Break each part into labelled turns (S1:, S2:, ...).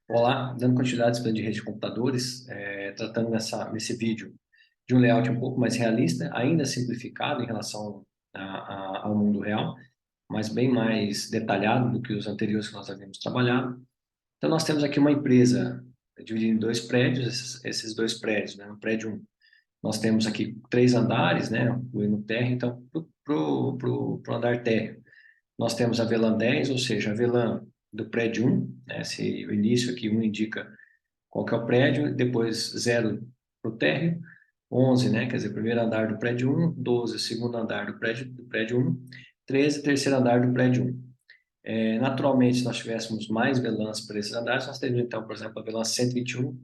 S1: Olá, dando continuidade ao plano de rede de computadores, tratando nesse vídeo de um layout um pouco mais realista, ainda simplificado em relação ao mundo real, mas bem mais detalhado do que os anteriores que nós havíamos trabalhado. Então, nós temos aqui uma empresa dividida em dois prédios, esses dois prédios, né? No prédio 1, nós temos aqui 3 andares, né? No térreo, então, para o andar térreo, nós temos a VLAN 10, ou seja, a VLAN do prédio 1, né? Se o início aqui 1 indica qual que é o prédio, depois 0 para o térreo, 11, né, quer dizer, primeiro andar do prédio 1, 12, segundo andar do prédio 1, 13, terceiro andar do prédio 1. Naturalmente, se nós tivéssemos mais VLANs para esses andares, nós teríamos, então, por exemplo, a VLAN 121,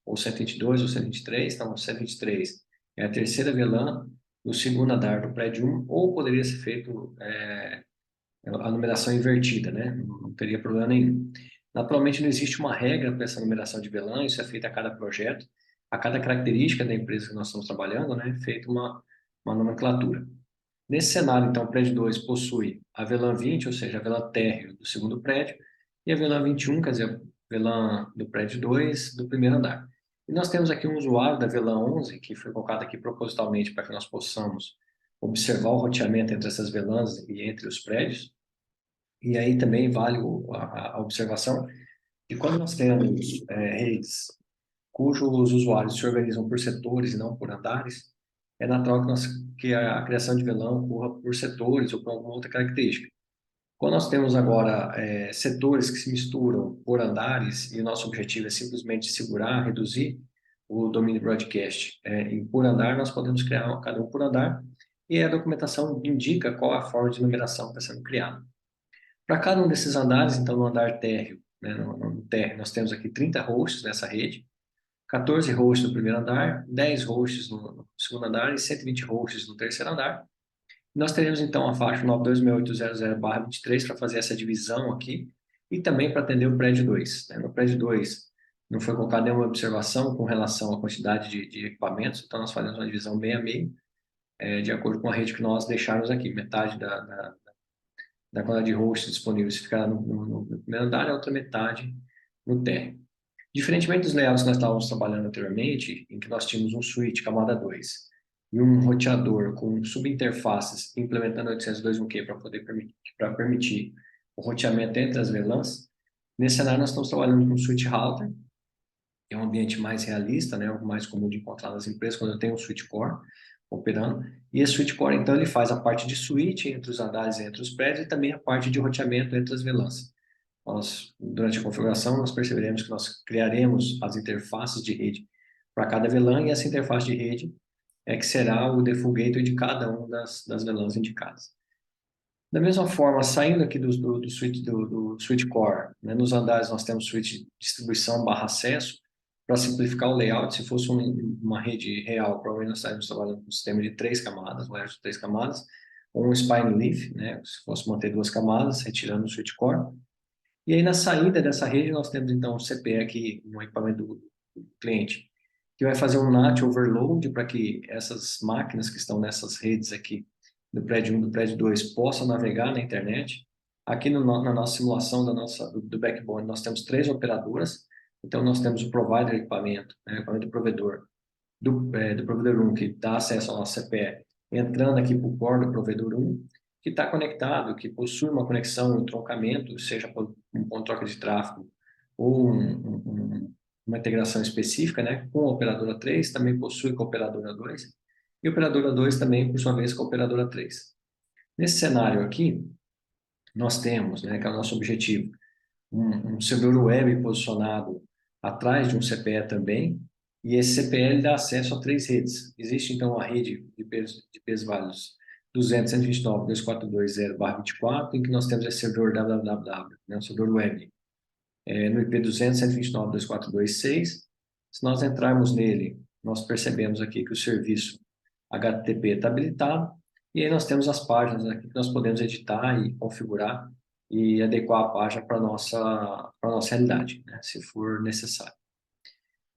S1: ou 122, ou 123, então 123 é a terceira VLAN do segundo andar do prédio 1, ou poderia ser feito a numeração invertida, né? Não teria problema nenhum. Naturalmente, não existe uma regra para essa numeração de VLAN, isso é feito a cada projeto, a cada característica da empresa que nós estamos trabalhando, né? É feita uma nomenclatura. Nesse cenário, então, o prédio 2 possui a VLAN 20, ou seja, a VLAN térreo do segundo prédio, e a VLAN 21, quer dizer, a VLAN do prédio 2 do primeiro andar. E nós temos aqui um usuário da VLAN 11, que foi colocado aqui propositalmente para que nós possamos observar o roteamento entre essas VLANs e entre os prédios. E aí também vale a observação de quando nós temos redes cujos usuários se organizam por setores e não por andares, é natural que a criação de VLAN ocorra por setores ou por alguma outra característica. Quando nós temos agora setores que se misturam por andares e o nosso objetivo é simplesmente segurar, reduzir o domínio broadcast em por andar, nós podemos criar cada um por andar e a documentação indica qual a forma de numeração que está sendo criada. Para cada um desses andares, então no andar térreo, né, no térreo, nós temos aqui 30 hosts nessa rede, 14 hosts no primeiro andar, 10 hosts no segundo andar e 120 hosts no terceiro andar. Nós teremos então a faixa 92.6800/23 para fazer essa divisão aqui e também para atender o prédio 2, né? No prédio 2 não foi colocada nenhuma observação com relação à quantidade de equipamentos, então nós fazemos uma divisão meio a meio, de acordo com a rede que nós deixarmos aqui. Metade da quantidade de hosts disponíveis ficará no primeiro andar e a outra metade no térreo. Diferentemente dos layouts que nós estávamos trabalhando anteriormente, em que nós tínhamos um switch camada 2 e um roteador com subinterfaces implementando 802.1q para permitir o roteamento entre as VLANs, nesse cenário nós estamos trabalhando com um switch router, que é um ambiente mais realista, né, o mais comum de encontrar nas empresas, quando eu tenho um switch core operando. E esse switch core, então, ele faz a parte de switch entre os andares e entre os prédios e também a parte de roteamento entre as VLANs. Durante a configuração, nós perceberemos que nós criaremos as interfaces de rede para cada VLAN e essa interface de rede é que será o default gateway de cada uma das VLANs indicadas. Da mesma forma, saindo aqui do switch core, né, nos andares nós temos switch de distribuição barra acesso, para simplificar o layout. Se fosse uma rede real, provavelmente nós estaríamos trabalhando com um sistema de 3 camadas, um layout de 3 camadas, ou um spine leaf, né, se fosse manter 2 camadas, retirando o switch core. E aí, na saída dessa rede, nós temos, então, o CPE aqui no equipamento do cliente, que vai fazer um NAT overload para que essas máquinas que estão nessas redes aqui, do prédio 1 do prédio 2, possam navegar na internet. Aqui na nossa simulação do backbone, nós temos 3 operadoras. Então, nós temos o provider equipamento, né, o equipamento do provedor, do provedor 1, que dá acesso ao nosso CPE, entrando aqui para o core do provedor 1, que está conectado, que possui uma conexão, um troncamento, seja por um ponto de troca de tráfego ou uma integração específica, né, com a operadora 3, também possui com a operadora 2, e a operadora 2 também, por sua vez, com a operadora 3. Nesse cenário aqui, nós temos, né, que é o nosso objetivo, um servidor web posicionado atrás de um CPE também, e esse CPE ele dá acesso a 3 redes. Existe, então, a rede de pesos válidos 200.129.242.0/24, em que nós temos esse servidor www, né, um servidor web, no IP 200.129.242.6. Se nós entrarmos nele, nós percebemos aqui que o serviço HTTP está habilitado, e aí nós temos as páginas aqui que nós podemos editar e configurar e adequar a página para a nossa realidade, né, se for necessário.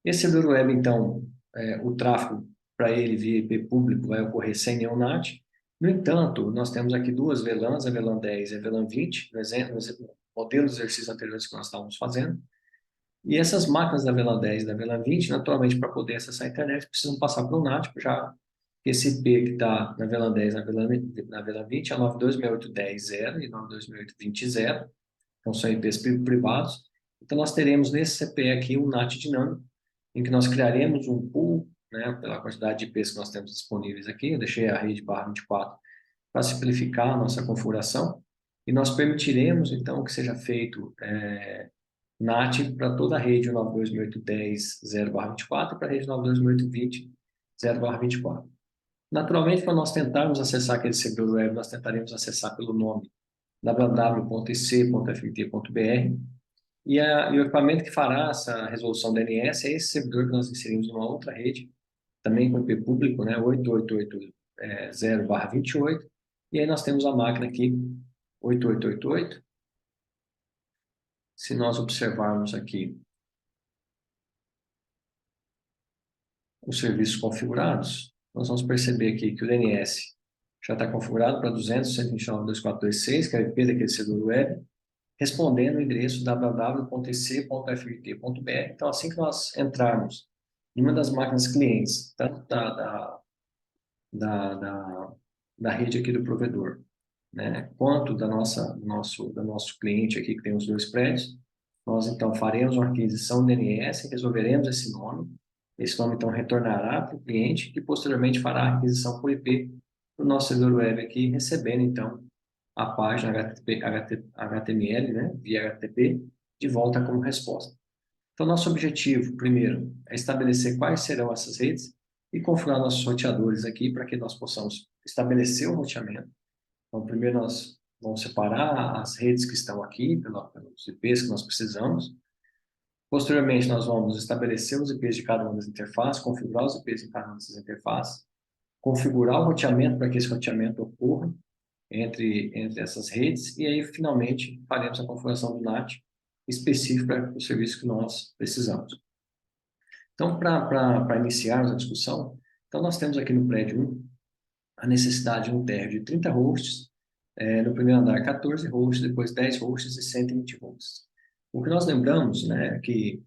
S1: Esse servidor web, então, o tráfego para ele via IP público vai ocorrer sem nenhum NAT. No entanto, nós temos aqui 2 VLANs, a VLAN 10 e a VLAN 20, no modelo de exercício anteriores que nós estávamos fazendo. E essas máquinas da VLAN 10 e da VLAN 20, naturalmente, para poder acessar a internet, precisam passar pelo NAT, já que esse IP que está na VLAN 10 na VLAN 20 é 9268.10.0 e 9268.20.0, então são IPs privados. Então nós teremos nesse CPE aqui um NAT dinâmico, em que nós criaremos um pool, né, pela quantidade de IPs que nós temos disponíveis aqui. Eu deixei a rede barra 24 para simplificar a nossa configuração, e nós permitiremos, então, que seja feito NAT para toda a rede 92.810.0/24 e para a rede 92.820.0/24. Naturalmente, para nós tentarmos acessar aquele servidor web, nós tentaremos acessar pelo nome www.ic.fmt.br, e o equipamento que fará essa resolução DNS é esse servidor que nós inserimos numa outra rede, também com IP público, né, 8880/28, e aí nós temos a máquina aqui, 8888. Se nós observarmos aqui os serviços configurados, nós vamos perceber aqui que o DNS já está configurado para 200.129.242.6, que é o IP daquele servidor web, respondendo o endereço www.ic.fmt.br. Então, assim que nós entrarmos em uma das máquinas clientes, tanto da, da, da rede aqui do provedor, né, quanto do nosso cliente aqui, que tem os dois prédios, nós então faremos uma aquisição DNS, resolveremos esse nome então retornará para o cliente, que posteriormente fará a aquisição por IP do nosso servidor web aqui, recebendo então a página HTML, né, via HTTP, de volta como resposta. Então, nosso objetivo, primeiro, é estabelecer quais serão essas redes e configurar nossos roteadores aqui para que nós possamos estabelecer o roteamento. Então, primeiro nós vamos separar as redes que estão aqui pelos IPs que nós precisamos. Posteriormente, nós vamos estabelecer os IPs de cada uma das interfaces, configurar os IPs de cada uma dessas interfaces, configurar o roteamento para que esse roteamento ocorra entre essas redes, e aí, finalmente, faremos a configuração do NAT específico para o serviço que nós precisamos. Então, para iniciarmos a discussão, então nós temos aqui no prédio 1 a necessidade de um térreo de 30 hosts, no primeiro andar 14 hosts, depois 10 hosts e 120 hosts. O que nós lembramos, né, é que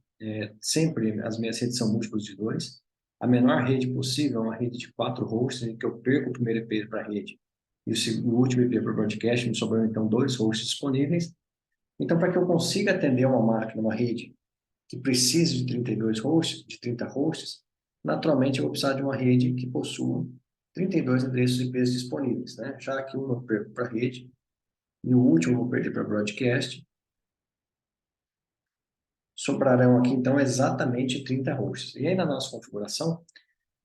S1: sempre as minhas redes são múltiplos de 2. A menor rede possível é uma rede de 4 hosts, em que eu perco o primeiro IP para a rede e o último IP para o broadcast, me sobrando então 2 hosts disponíveis. Então, para que eu consiga atender uma máquina, uma rede que precise de 32 hosts, de 30 hosts, naturalmente eu vou precisar de uma rede que possua 32 endereços IPs disponíveis, né? Já que um eu perco para a rede e o último eu vou perder para broadcast, sobrarão aqui então exatamente 30 hosts. E aí na nossa configuração,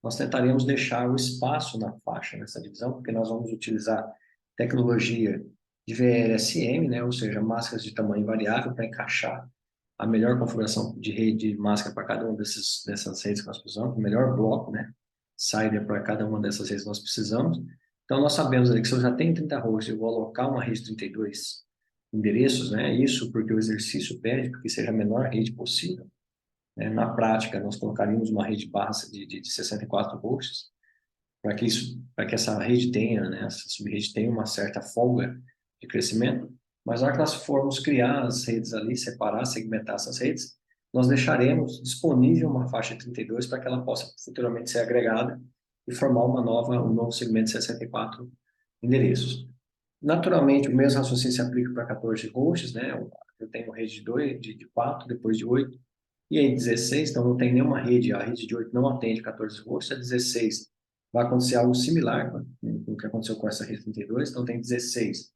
S1: nós tentaremos deixar o espaço na faixa nessa divisão, porque nós vamos utilizar tecnologia de VLSM, né? Ou seja, máscaras de tamanho variável para encaixar a melhor configuração de rede de máscara para cada uma dessas redes que nós precisamos, o melhor bloco, né? Cider para cada uma dessas redes que nós precisamos. Então, nós sabemos ali que se eu já tenho 30 hosts, eu vou alocar uma rede de 32 endereços, né? Isso porque o exercício pede que seja a menor rede possível, né? Na prática, nós colocaríamos uma rede base de 64 hosts, para que essa rede tenha, né? Essa subrede tenha uma certa folga de crescimento. Mas na hora que nós formos criar as redes ali, separar, segmentar essas redes, nós deixaremos disponível uma faixa de 32 para que ela possa futuramente ser agregada e formar um novo segmento de 64 endereços. Naturalmente, o mesmo raciocínio se aplica para 14 hosts, né? Eu tenho rede de 2, de 4, depois de 8, e aí 16, então não tem nenhuma rede, a rede de 8 não atende 14 hosts, a 16 vai acontecer algo similar com o que aconteceu com essa rede 32, então tem 16.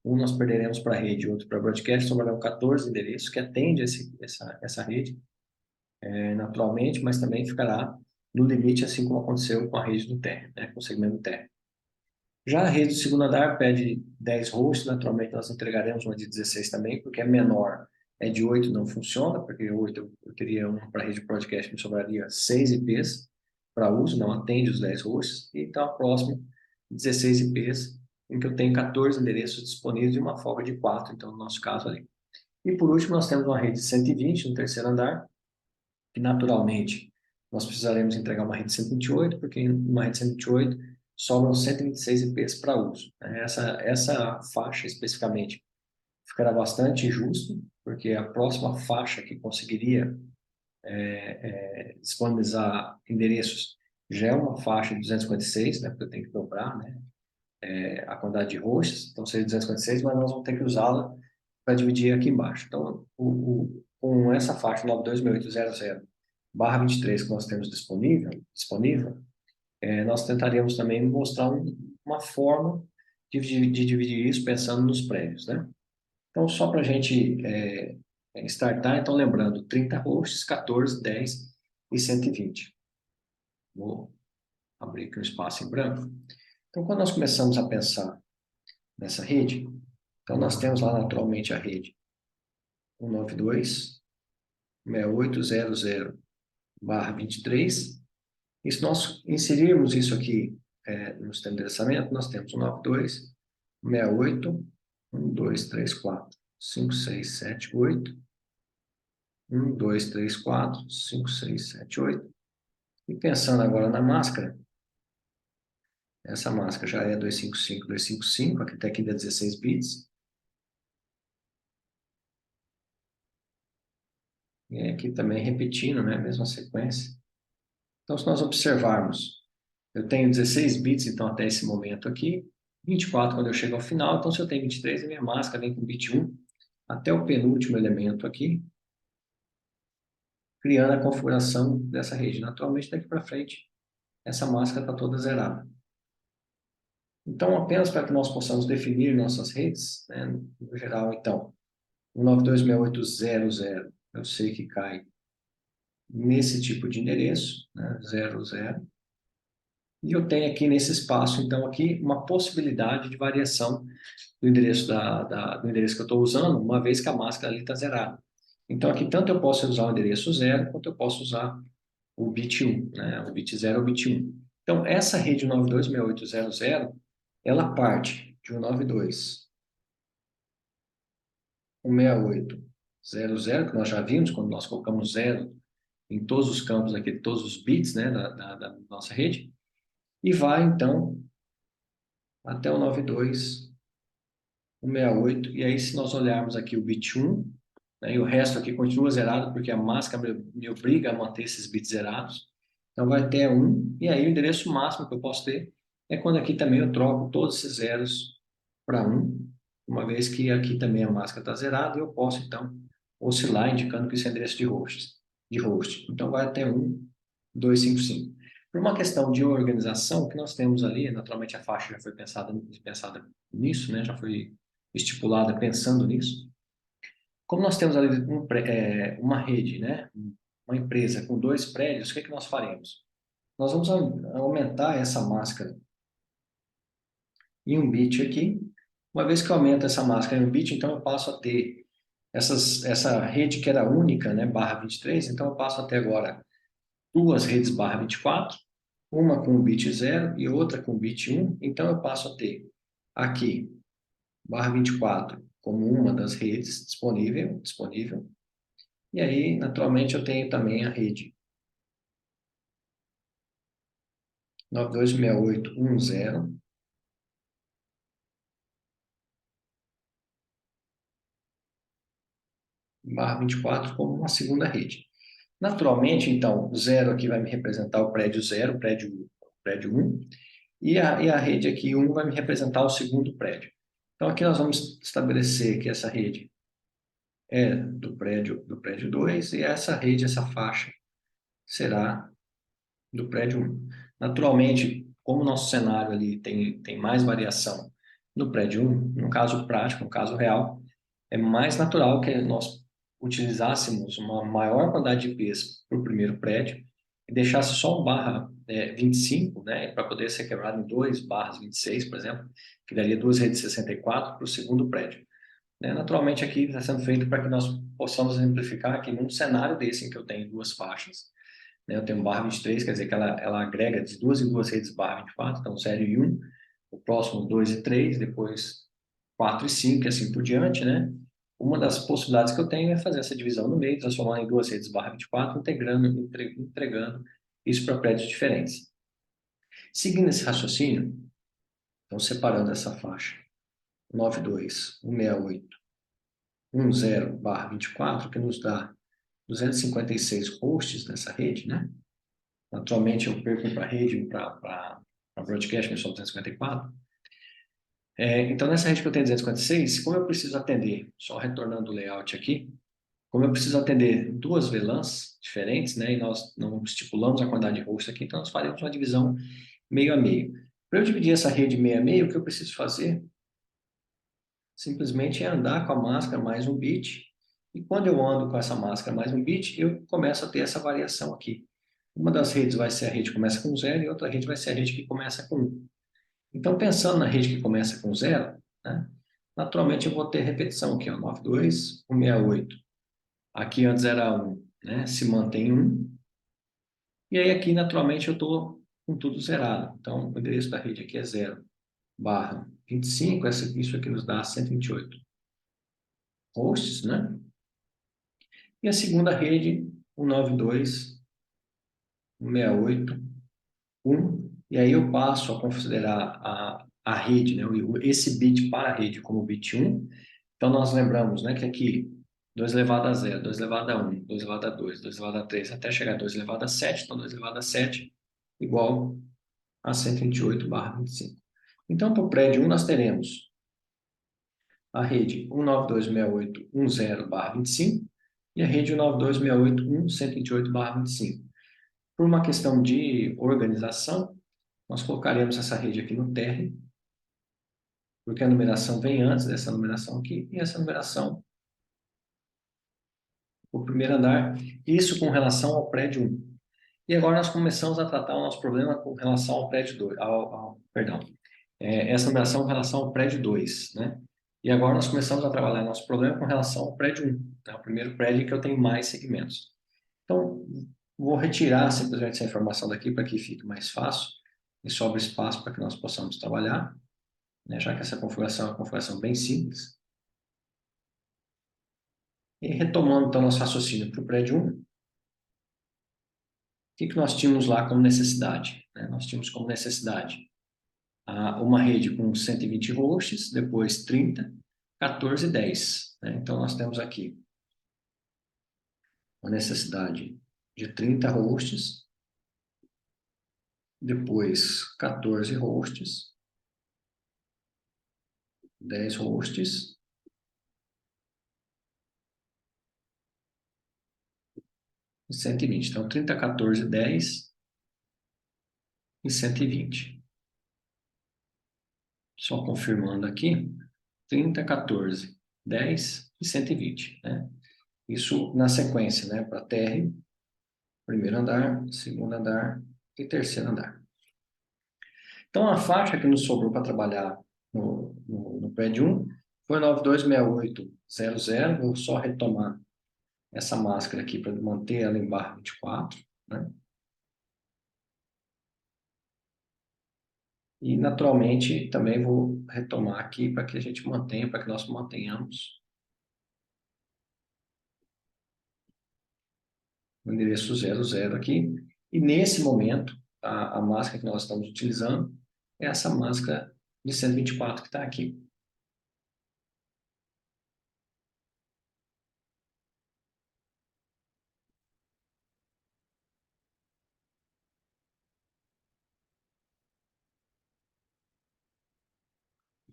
S1: Um nós perderemos para a rede, outro para broadcast, sobrarão 14 endereços que atende essa rede, naturalmente, mas também ficará no limite, assim como aconteceu com a rede do térreo, né? Com o segmento do térreo. Já a rede do segundo andar pede 10 hosts, naturalmente nós entregaremos uma de 16 também, porque é menor. É de 8 não funciona, porque 8 eu teria uma para a rede podcast, me sobraria 6 IPs para uso, não atende os 10 hosts, e então a próxima, 16 IPs, em que eu tenho 14 endereços disponíveis e uma folga de 4, então no nosso caso ali. E por último, nós temos uma rede de 120 no terceiro andar, que naturalmente nós precisaremos entregar uma rede 128, porque uma rede 128 sobram 126 IPs para uso. Essa faixa especificamente ficará bastante injusto, porque a próxima faixa que conseguiria disponibilizar endereços já é uma faixa de 256, né, porque eu tenho que dobrar, né, a quantidade de hosts, então seria 256, mas nós vamos ter que usá-la para dividir aqui embaixo. Então, com essa faixa 92.6800/23 que nós temos disponível, nós tentaríamos também mostrar uma forma de dividir isso pensando nos prédios, né? Então, só para a gente startar, então lembrando, 30 hosts, 14, 10 e 120. Vou abrir aqui um espaço em branco. Então, quando nós começamos a pensar nessa rede, então nós temos lá naturalmente a rede 192.6800/23. E se nós inserirmos isso aqui no sistema de endereçamento, nós temos 192.68.1234567 1234567 E pensando agora na máscara, essa máscara já é 255, aqui até aqui dá 16 bits. E aqui também repetindo, né, a mesma sequência. Então, se nós observarmos, eu tenho 16 bits, então, até esse momento aqui, 24 quando eu chego ao final, então, se eu tenho 23, a minha máscara vem com bit 1 até o penúltimo elemento aqui, criando a configuração dessa rede. Naturalmente, daqui para frente, essa máscara está toda zerada. Então, apenas para que nós possamos definir nossas redes, né, no geral, então, 192.6800, eu sei que cai nesse tipo de endereço, né, 00. E eu tenho aqui nesse espaço, então, aqui uma possibilidade de variação do endereço, do endereço que eu estou usando, uma vez que a máscara ali está zerada. Então, aqui tanto eu posso usar o endereço 0, quanto eu posso usar o bit 1, né? O bit 0 ou o bit 1. Então, essa rede 92.6800, ela parte de 192.168.00, que nós já vimos quando nós colocamos 0 em todos os campos aqui, todos os bits, né, da nossa rede, e vai, então, até o 92.168. E aí, se nós olharmos aqui o bit 1, né, e o resto aqui continua zerado, porque a máscara me obriga a manter esses bits zerados. Então, vai até 1, e aí o endereço máximo que eu posso ter é quando aqui também eu troco todos esses zeros para 1, uma vez que aqui também a máscara está zerada, e eu posso, então, oscilar, indicando que isso é endereço de host. Então, vai até 1.255. Por uma questão de organização que nós temos ali, naturalmente a faixa já foi pensada nisso, né? Já foi estipulada pensando nisso. Como nós temos ali uma rede, né? Uma empresa com 2 prédios, o que nós faremos? Nós vamos aumentar essa máscara em 1 bit aqui. Uma vez que eu aumento essa máscara em 1 bit, então eu passo a ter essa rede que era única, né? /23, então eu passo a ter agora 2 redes /24, uma com o bit 0 e outra com o bit 1. Então eu passo a ter aqui /24 como uma das redes disponível. E aí, naturalmente, eu tenho também a rede 92.68.1.0 /24 como uma segunda rede. Naturalmente, então, o 0 aqui vai me representar o prédio 0, prédio 1, e a rede aqui 1 vai me representar o segundo prédio. Então, aqui nós vamos estabelecer que essa rede é do prédio 2 e essa rede, essa faixa, será do prédio 1. Naturalmente, como o nosso cenário ali tem mais variação no prédio 1, no caso prático, no caso real, é mais natural que nós utilizássemos uma maior quantidade de IPs para o primeiro prédio e deixasse só um /25, né, para poder ser quebrado em 2 /26, por exemplo, que daria 2 redes 64 para o segundo prédio. Naturalmente, aqui está sendo feito para que nós possamos exemplificar que num cenário desse em que eu tenho 2 faixas, né, eu tenho um /23, quer dizer que ela agrega de 2 em 2 redes /24, então 0 e 1, o próximo 2 e 3, depois 4 e 5 e assim por diante, né? Uma das possibilidades que eu tenho é fazer essa divisão no meio, transformar em 2 redes /24, entregando isso para prédios diferentes. Seguindo esse raciocínio, então separando essa faixa 92.168 10/24, que nos dá 256 hosts nessa rede, né? Naturalmente, eu perco para a rede, para broadcast, mas só 254. Então, nessa rede que eu tenho 256, como eu preciso atender, só retornando o layout aqui, como eu preciso atender duas VLANs diferentes, né, e nós não estipulamos a quantidade de hosts aqui, então nós faremos uma divisão meio a meio. Para eu dividir essa rede meio a meio, o que eu preciso fazer? Simplesmente é andar com a máscara mais um bit, e quando eu ando com essa máscara mais um bit, eu começo a ter essa variação aqui. Uma das redes vai ser a rede que começa com 0 e outra rede vai ser a rede que começa com 1. Então, pensando na rede que começa com 0, né, naturalmente eu vou ter repetição aqui, ó, 92, 168. Aqui antes era 1, né, se mantém 1. E aí aqui, naturalmente, eu estou com tudo zerado. Então, o endereço da rede aqui é 0/25, isso aqui nos dá 128 hosts, né? E a segunda rede, 192.168.1. E aí eu passo a considerar a rede, né? Esse bit para a rede como bit 1. Então, nós lembramos, né, que aqui 2 elevado a 0, 2 elevado a 1, 2 elevado a 2, 2 elevado a 3, até chegar a 2 elevado a 7. Então, 2 elevado a 7 igual a 128/25. Então, para o prédio 1, nós teremos a rede 192.168.10/25 e a rede 192.168.128/25. Por uma questão de organização, nós colocaremos essa rede aqui no térreo, porque a numeração vem antes dessa numeração aqui, e essa numeração, o primeiro andar, isso com relação ao prédio 1. E agora nós começamos a tratar o nosso problema com relação ao prédio 2, perdão, essa numeração com relação ao prédio 2, né? E agora nós começamos a trabalhar nosso problema com relação ao prédio 1, né? O primeiro prédio em que eu tenho mais segmentos. Então, vou retirar simplesmente essa informação daqui para que fique mais fácil e sobre espaço para que nós possamos trabalhar, né? Já que essa configuração é uma configuração bem simples. E retomando então nosso raciocínio para o prédio 1, o que nós tínhamos lá como necessidade, né? Nós tínhamos como necessidade uma rede com 120 hosts, depois 30, 14 e 10. Né? Então, nós temos aqui uma necessidade de 30 hosts, depois 14 hosts, 10 hosts, e 120. Então, 30, 14, 10 e 120. Só confirmando aqui, 30, 14, 10 e 120. Né? Isso na sequência, né? Para térreo, primeiro andar, segundo andar e terceiro andar. Então, a faixa que nos sobrou para trabalhar no prédio 1 foi 9268.00. Vou só retomar essa máscara aqui para manter ela em barra 24. Né? E, naturalmente, também vou retomar aqui para que a gente mantenha, para que nós mantenhamos o endereço 00 aqui. E, nesse momento, a máscara que nós estamos utilizando é essa máscara de 124 que está aqui.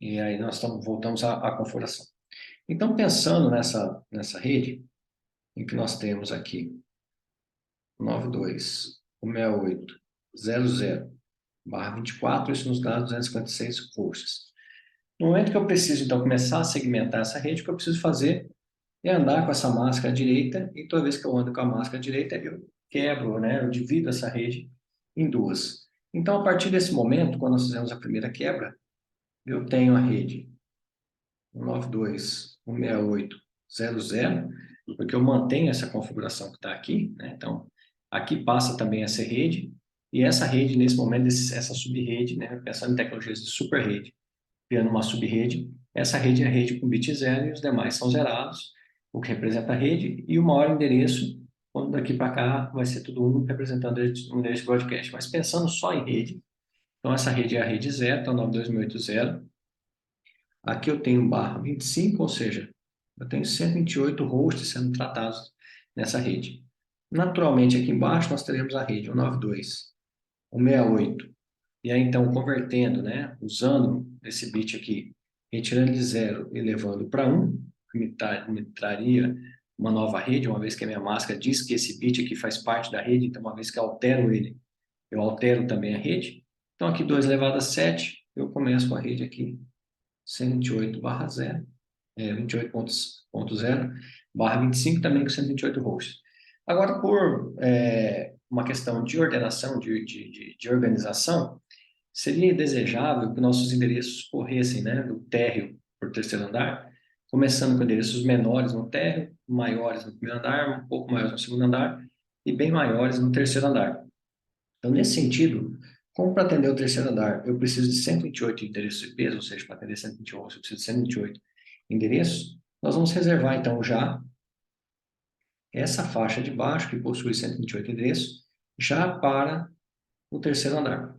S1: E aí nós voltamos à configuração. Então, pensando nessa rede, em que nós temos aqui 92.168.00/24, isso nos dá 256 hosts. No momento que eu preciso, então, começar a segmentar essa rede, o que eu preciso fazer é andar com essa máscara direita, e toda vez que eu ando com a máscara direita, eu quebro, né? Eu divido essa rede em duas. Então, a partir desse momento, quando nós fizemos a primeira quebra, eu tenho a rede 192.168.00, porque eu mantenho essa configuração que está aqui, né? Então, aqui passa também essa rede, e essa rede, nesse momento, essa subrede, né? Pensando em tecnologias de superrede, criando uma subrede, essa rede é a rede com bit 0 e os demais são zerados, o que representa a rede, e o maior endereço, quando daqui para cá vai ser tudo 1, representando o endereço broadcast. Mas pensando só em rede, então essa rede é a rede 0, então 92.168.0. Aqui eu tenho barra 25, ou seja, Eu tenho 128 hosts sendo tratados nessa rede. Naturalmente, aqui embaixo nós teremos a rede 192, 168. E aí, então, convertendo, né, usando esse bit aqui, retirando de 0 e levando para 1, me traria uma nova rede, uma vez que a minha máscara diz que esse bit aqui faz parte da rede, então, uma vez que eu altero ele, eu altero também a rede. Então, aqui 2 elevado a 7, eu começo com a rede aqui, 128/0, 28.0/25, também com 128 hosts. Agora, por uma questão de ordenação, de organização, seria desejável que nossos endereços corressem, né, do térreo para o terceiro andar, começando com endereços menores no térreo, maiores no primeiro andar, um pouco maiores no segundo andar e bem maiores no terceiro andar. Então, nesse sentido, como para atender o terceiro andar, eu preciso de 128 endereços IPs, ou seja, para atender 128, eu preciso de 128 endereços, nós vamos reservar, então, já essa faixa de baixo, que possui 128 endereços, já para o terceiro andar.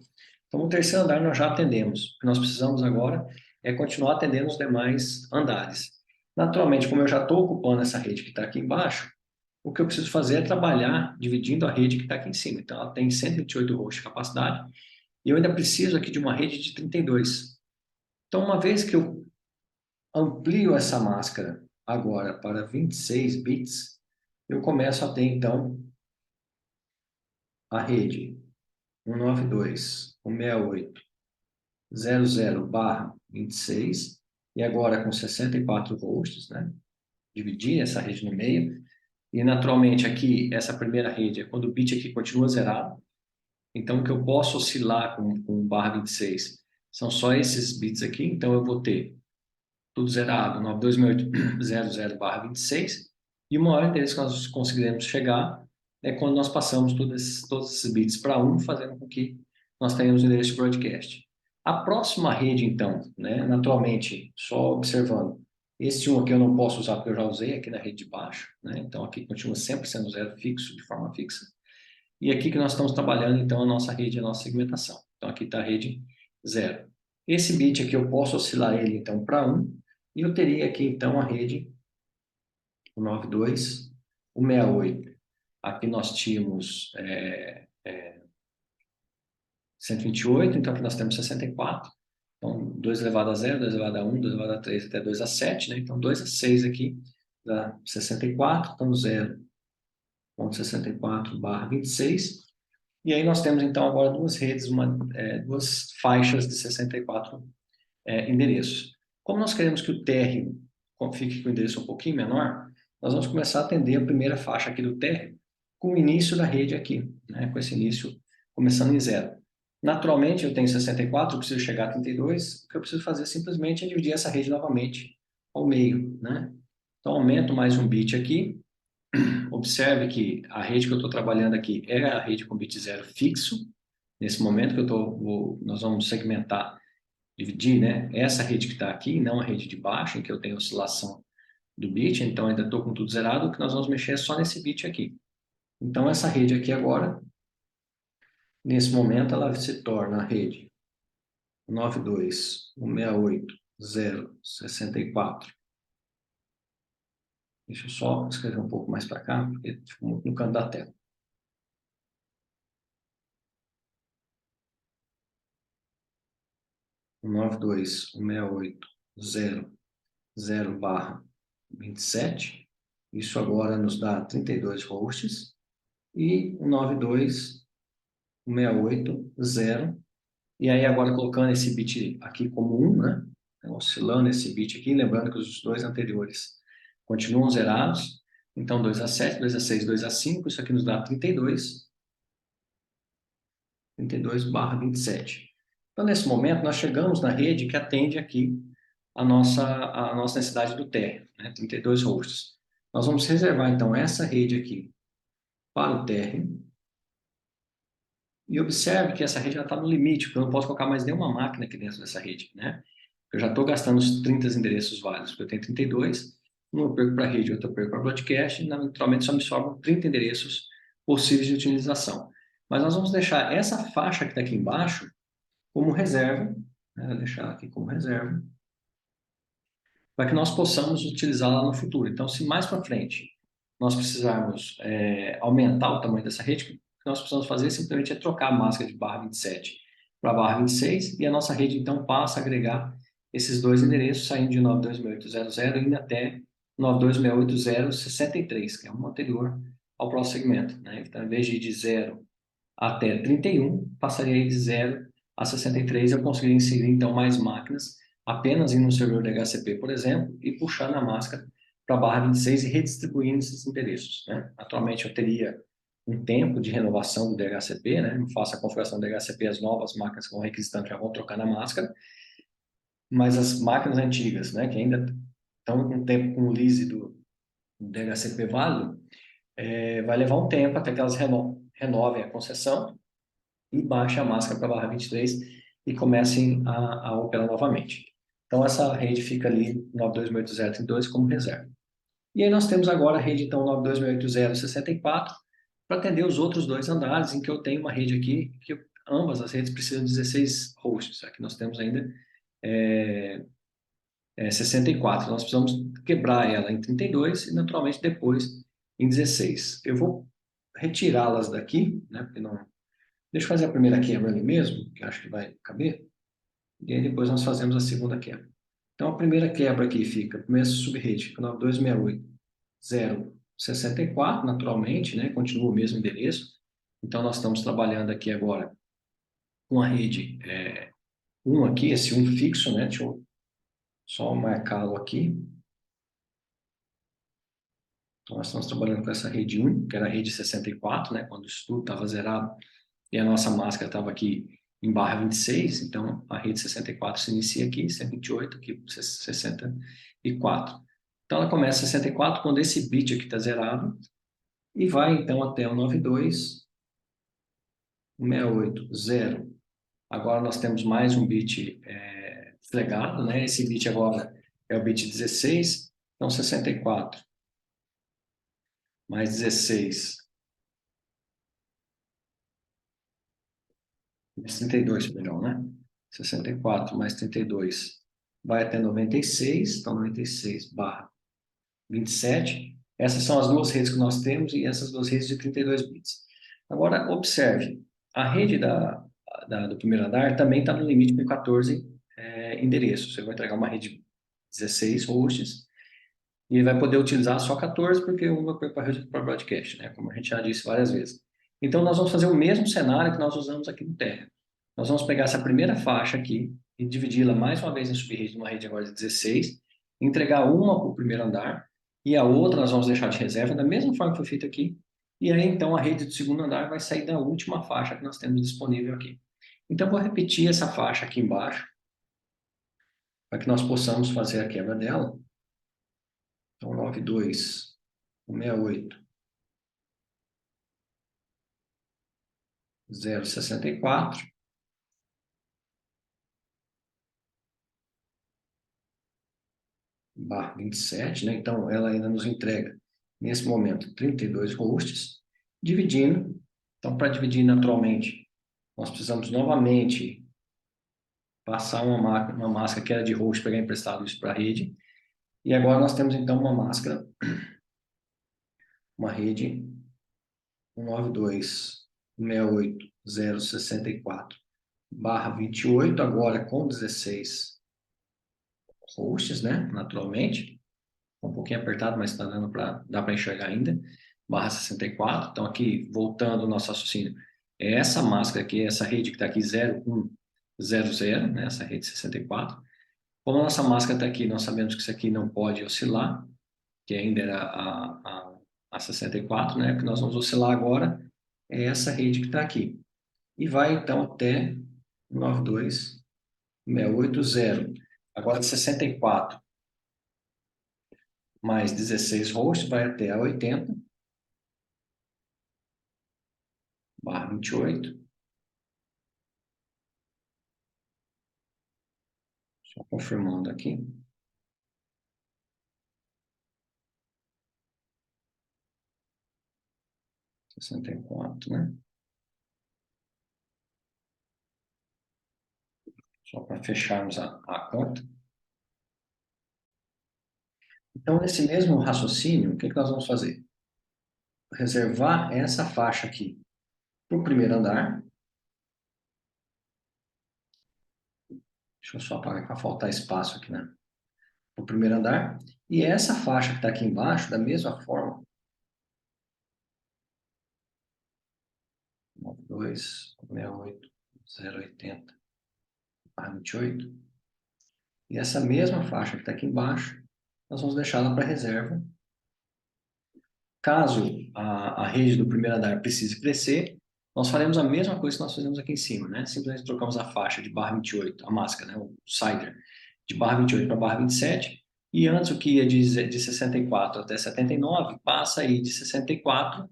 S1: Então, no terceiro andar nós já atendemos. O que nós precisamos agora é continuar atendendo os demais andares. Naturalmente, como eu já estou ocupando essa rede que está aqui embaixo, o que eu preciso fazer é trabalhar dividindo a rede que está aqui em cima. Então, ela tem 128 hosts de capacidade e eu ainda preciso aqui de uma rede de 32. Então, uma vez que eu amplio essa máscara agora para 26 bits, eu começo a ter, então, a rede 192.168.00/26, e agora com 64 hosts, né? Dividir essa rede no meio. E, naturalmente, aqui, essa primeira rede é quando o bit aqui continua zerado. Então, o que eu posso oscilar com /26 são só esses bits aqui. Então, eu vou ter tudo zerado, 92.800/26. E o maior endereço que nós conseguiremos chegar é quando nós passamos todos esses bits para 1, fazendo com que nós tenhamos o endereço de broadcast. A próxima rede, então, né, naturalmente, só observando, esse 1 aqui eu não posso usar porque eu já usei aqui na rede de baixo, né? Então, aqui continua sempre sendo zero fixo, de forma fixa. E aqui que nós estamos trabalhando, então, a nossa rede, a nossa segmentação. Então, aqui está a rede 0. Esse bit aqui eu posso oscilar ele, então, para 1, e eu teria aqui, então, a rede 192.168. Aqui nós tínhamos 128, então aqui nós temos 64. Então, 2 elevado a 0, 2 elevado a 1, 2 elevado a 3, até 2 a 7, né? Então, 2 a 6 aqui dá 64, então 0.64/26. E aí nós temos, então, agora duas redes, duas faixas de 64 endereços. Como nós queremos que o térreo fique com o endereço um pouquinho menor, nós vamos começar a atender a primeira faixa aqui do térreo com o início da rede aqui, né? Com esse início começando em 0. Naturalmente, eu tenho 64, eu preciso chegar a 32, o que eu preciso fazer simplesmente é dividir essa rede novamente ao meio, né? Então, aumento mais um bit aqui. Observe que a rede que eu estou trabalhando aqui é a rede com bit 0 fixo. Nesse momento que nós vamos segmentar, dividir, né, essa rede que está aqui, não a rede de baixo, em que eu tenho oscilação do bit, então ainda estou com tudo zerado, o que nós vamos mexer é só nesse bit aqui. Então, essa rede aqui agora, nesse momento, ela se torna a rede 92.168.0.64. Deixa eu só escrever um pouco mais para cá, porque ficou muito no canto da tela. 192.168.0.0/27. Isso agora nos dá 32 hosts. E 192.168.0. E aí agora colocando esse bit aqui como 1, né? Então, oscilando esse bit aqui, lembrando que os dois anteriores continuam zerados. Então, 2 a 7, 2 a 6, 2 a 5, isso aqui nos dá 32. 32/27. Então, nesse momento, nós chegamos na rede que atende aqui a nossa necessidade do térreo, né? 32 hosts. Nós vamos reservar, então, essa rede aqui para o térreo. E observe que essa rede já está no limite, porque eu não posso colocar mais nenhuma máquina aqui dentro dessa rede, né? Eu já estou gastando os 30 endereços válidos, porque eu tenho 32, um eu perco para a rede, outro eu perco para o broadcast, e naturalmente só me sobram 30 endereços possíveis de utilização. Mas nós vamos deixar essa faixa que está aqui embaixo como reserva, né? Vou deixar aqui como reserva. para que nós possamos utilizá-la no futuro. Então, se mais para frente nós precisarmos aumentar o tamanho dessa rede, o que nós precisamos fazer simplesmente é trocar a máscara de barra 27 para barra 26 e a nossa rede então passa a agregar esses dois endereços, saindo de 926800 e indo até 92686063, que é um anterior ao próximo segmento, né? Então, em vez de ir de 0 até 31, passaria de 0 a 63, eu conseguiria inserir então mais máquinas, apenas em um servidor de HCP, por exemplo, e puxando a máscara para a barra 26 e redistribuindo esses endereços, né? Atualmente eu teria um tempo de renovação do DHCP, né? Eu faço a configuração do DHCP, as novas máquinas que vão requisitando já vão trocar na máscara, mas as máquinas antigas, né, que ainda estão com tempo com o lease do DHCP válido, vai levar um tempo até que elas renovem a concessão e baixem a máscara para a barra 23 e comecem a operar novamente. Então, essa rede fica ali 92.8.0.32 como reserva. E aí nós temos agora a rede, então, 92.8.0.64 para atender os outros dois andares, em que eu tenho uma rede aqui, que ambas as redes precisam de 16 hosts. Aqui nós temos ainda 64. Nós precisamos quebrar ela em 32 e, naturalmente, depois em 16. Eu vou retirá-las daqui, né, porque não. Deixa eu fazer a primeira quebra ali mesmo, que acho que vai caber, e aí depois nós fazemos a segunda quebra. Então, a primeira quebra aqui fica, a primeira subrede fica 9268.064, naturalmente, né? Continua o mesmo endereço. Então, nós estamos trabalhando aqui agora com a rede 1 aqui, esse 1 fixo, né? Deixa eu só marcá-lo aqui. Então, nós estamos trabalhando com essa rede 1, que era a rede 64, né? Quando o estudo estava zerado e a nossa máscara estava aqui em barra 26, então a rede 64 se inicia aqui, 128 aqui, 64. Então ela começa 64 quando esse bit aqui está zerado e vai então até o 92.168.0. Agora nós temos mais um bit flegado, né? Esse bit agora é o bit 16, então 64 mais 16, mais 32, perdão, né? 64 mais 32 vai até 96, então 96 barra 27. Essas são as duas redes que nós temos e essas duas redes de 32 bits. Agora, observe, a rede do primeiro andar também está no limite com 14 endereços. Você vai entregar uma rede de 16 hosts e ele vai poder utilizar só 14 porque uma foi para broadcast, né? Como a gente já disse várias vezes. Então, nós vamos fazer o mesmo cenário que nós usamos aqui no Terra. Nós vamos pegar essa primeira faixa aqui e dividi-la mais uma vez em subrede, numa rede agora de 16, entregar uma para o primeiro andar e a outra nós vamos deixar de reserva da mesma forma que foi feito aqui. E aí, então, a rede do segundo andar vai sair da última faixa que nós temos disponível aqui. Então, vou repetir essa faixa aqui embaixo para que nós possamos fazer a quebra dela. Então, 92.168.064 barra 27, né? Então, ela ainda nos entrega, nesse momento, 32 hosts, dividindo. Então, para dividir naturalmente, nós precisamos novamente passar uma máscara que era de host, pegar emprestado isso para a rede. E agora nós temos, então, uma rede 192.168.064 barra 28, agora com 16 hosts, né? Naturalmente. Um pouquinho apertado, mas está dando dá para enxergar ainda, barra 64. Então, aqui, voltando ao nosso raciocínio, é essa máscara aqui, essa rede que está aqui, 0100, né, essa rede 64. Como a nossa máscara está aqui, nós sabemos que isso aqui não pode oscilar, que ainda era a 64, né, que nós vamos oscilar agora é essa rede que está aqui. E vai, então, até 92.680. Agora, de 64 mais 16 hosts vai até a 80, barra 28. Só confirmando aqui. Sessenta e quatro, né? Só para fecharmos a conta. Então, nesse mesmo raciocínio, o que que nós vamos fazer? Reservar essa faixa aqui para o primeiro andar. Deixa eu só apagar para faltar espaço aqui, né? Para o primeiro andar. E essa faixa que está aqui embaixo, da mesma forma, 92.68.080/28. E essa mesma faixa que está aqui embaixo, nós vamos deixá-la para reserva. Caso a rede do primeiro andar precise crescer, nós faremos a mesma coisa que nós fizemos aqui em cima, né? Simplesmente trocamos a faixa de barra 28, a máscara, né? O sider, de barra 28 para barra 27, e antes o que ia de 64 até 79, passa aí de 64,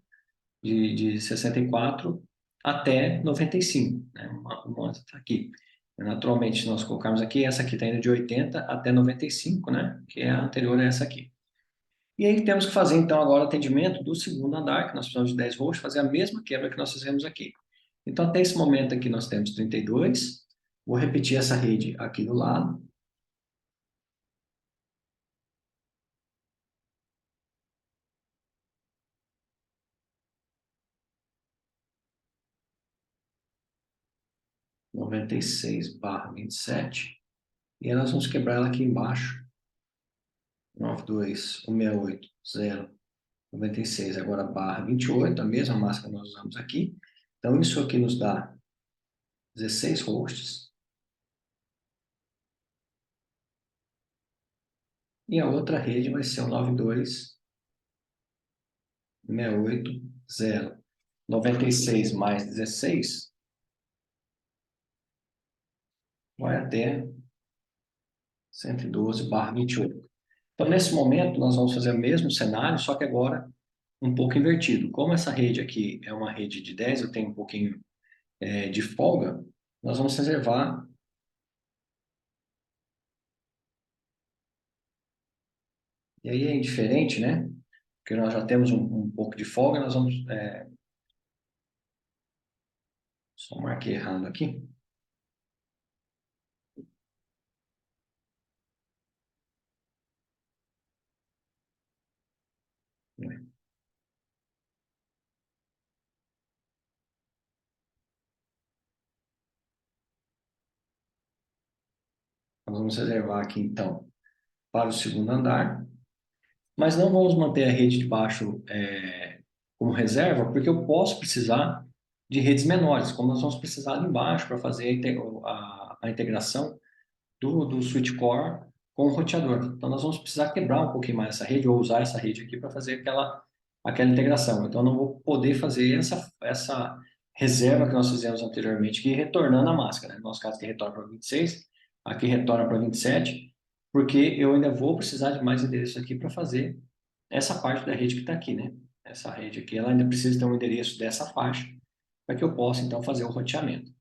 S1: de 64 até 95, né? Uma tá aqui. Naturalmente, se nós colocarmos aqui, essa aqui está indo de 80 até 95, né? Que é a anterior a essa aqui. E aí temos que fazer, então, agora o atendimento do segundo andar, que nós precisamos de 10 volts, fazer a mesma quebra que nós fizemos aqui. Então, até esse momento aqui, nós temos 32. Vou repetir essa rede aqui do lado. Noventa e seis barra 27. E aí nós vamos quebrar ela aqui embaixo. 92.168.096, agora barra 28, a mesma máscara que nós usamos aqui. Então, isso aqui nos dá 16 hosts. E a outra rede vai ser o 92.168.096 mais 16 vai até 112/28. Então, nesse momento, nós vamos fazer o mesmo cenário, só que agora um pouco invertido. Como essa rede aqui é uma rede de 10, eu tenho um pouquinho de folga, nós vamos reservar. E aí é indiferente, né? Porque nós já temos um pouco de folga, nós vamos. Só marquei errado aqui. Nós vamos reservar aqui, então, para o segundo andar. Mas não vamos manter a rede de baixo como reserva, porque eu posso precisar de redes menores, como nós vamos precisar ali embaixo para fazer a integração do switch core com o roteador. Então, nós vamos precisar quebrar um pouquinho mais essa rede ou usar essa rede aqui para fazer aquela integração. Então, eu não vou poder fazer essa reserva que nós fizemos anteriormente, que retornando a máscara, né? No nosso caso, que retorna para 26, aqui retorna para 27, porque eu ainda vou precisar de mais endereços aqui para fazer essa parte da rede que está aqui, né? Essa rede aqui, ela ainda precisa ter um endereço dessa faixa para que eu possa, então, fazer o roteamento.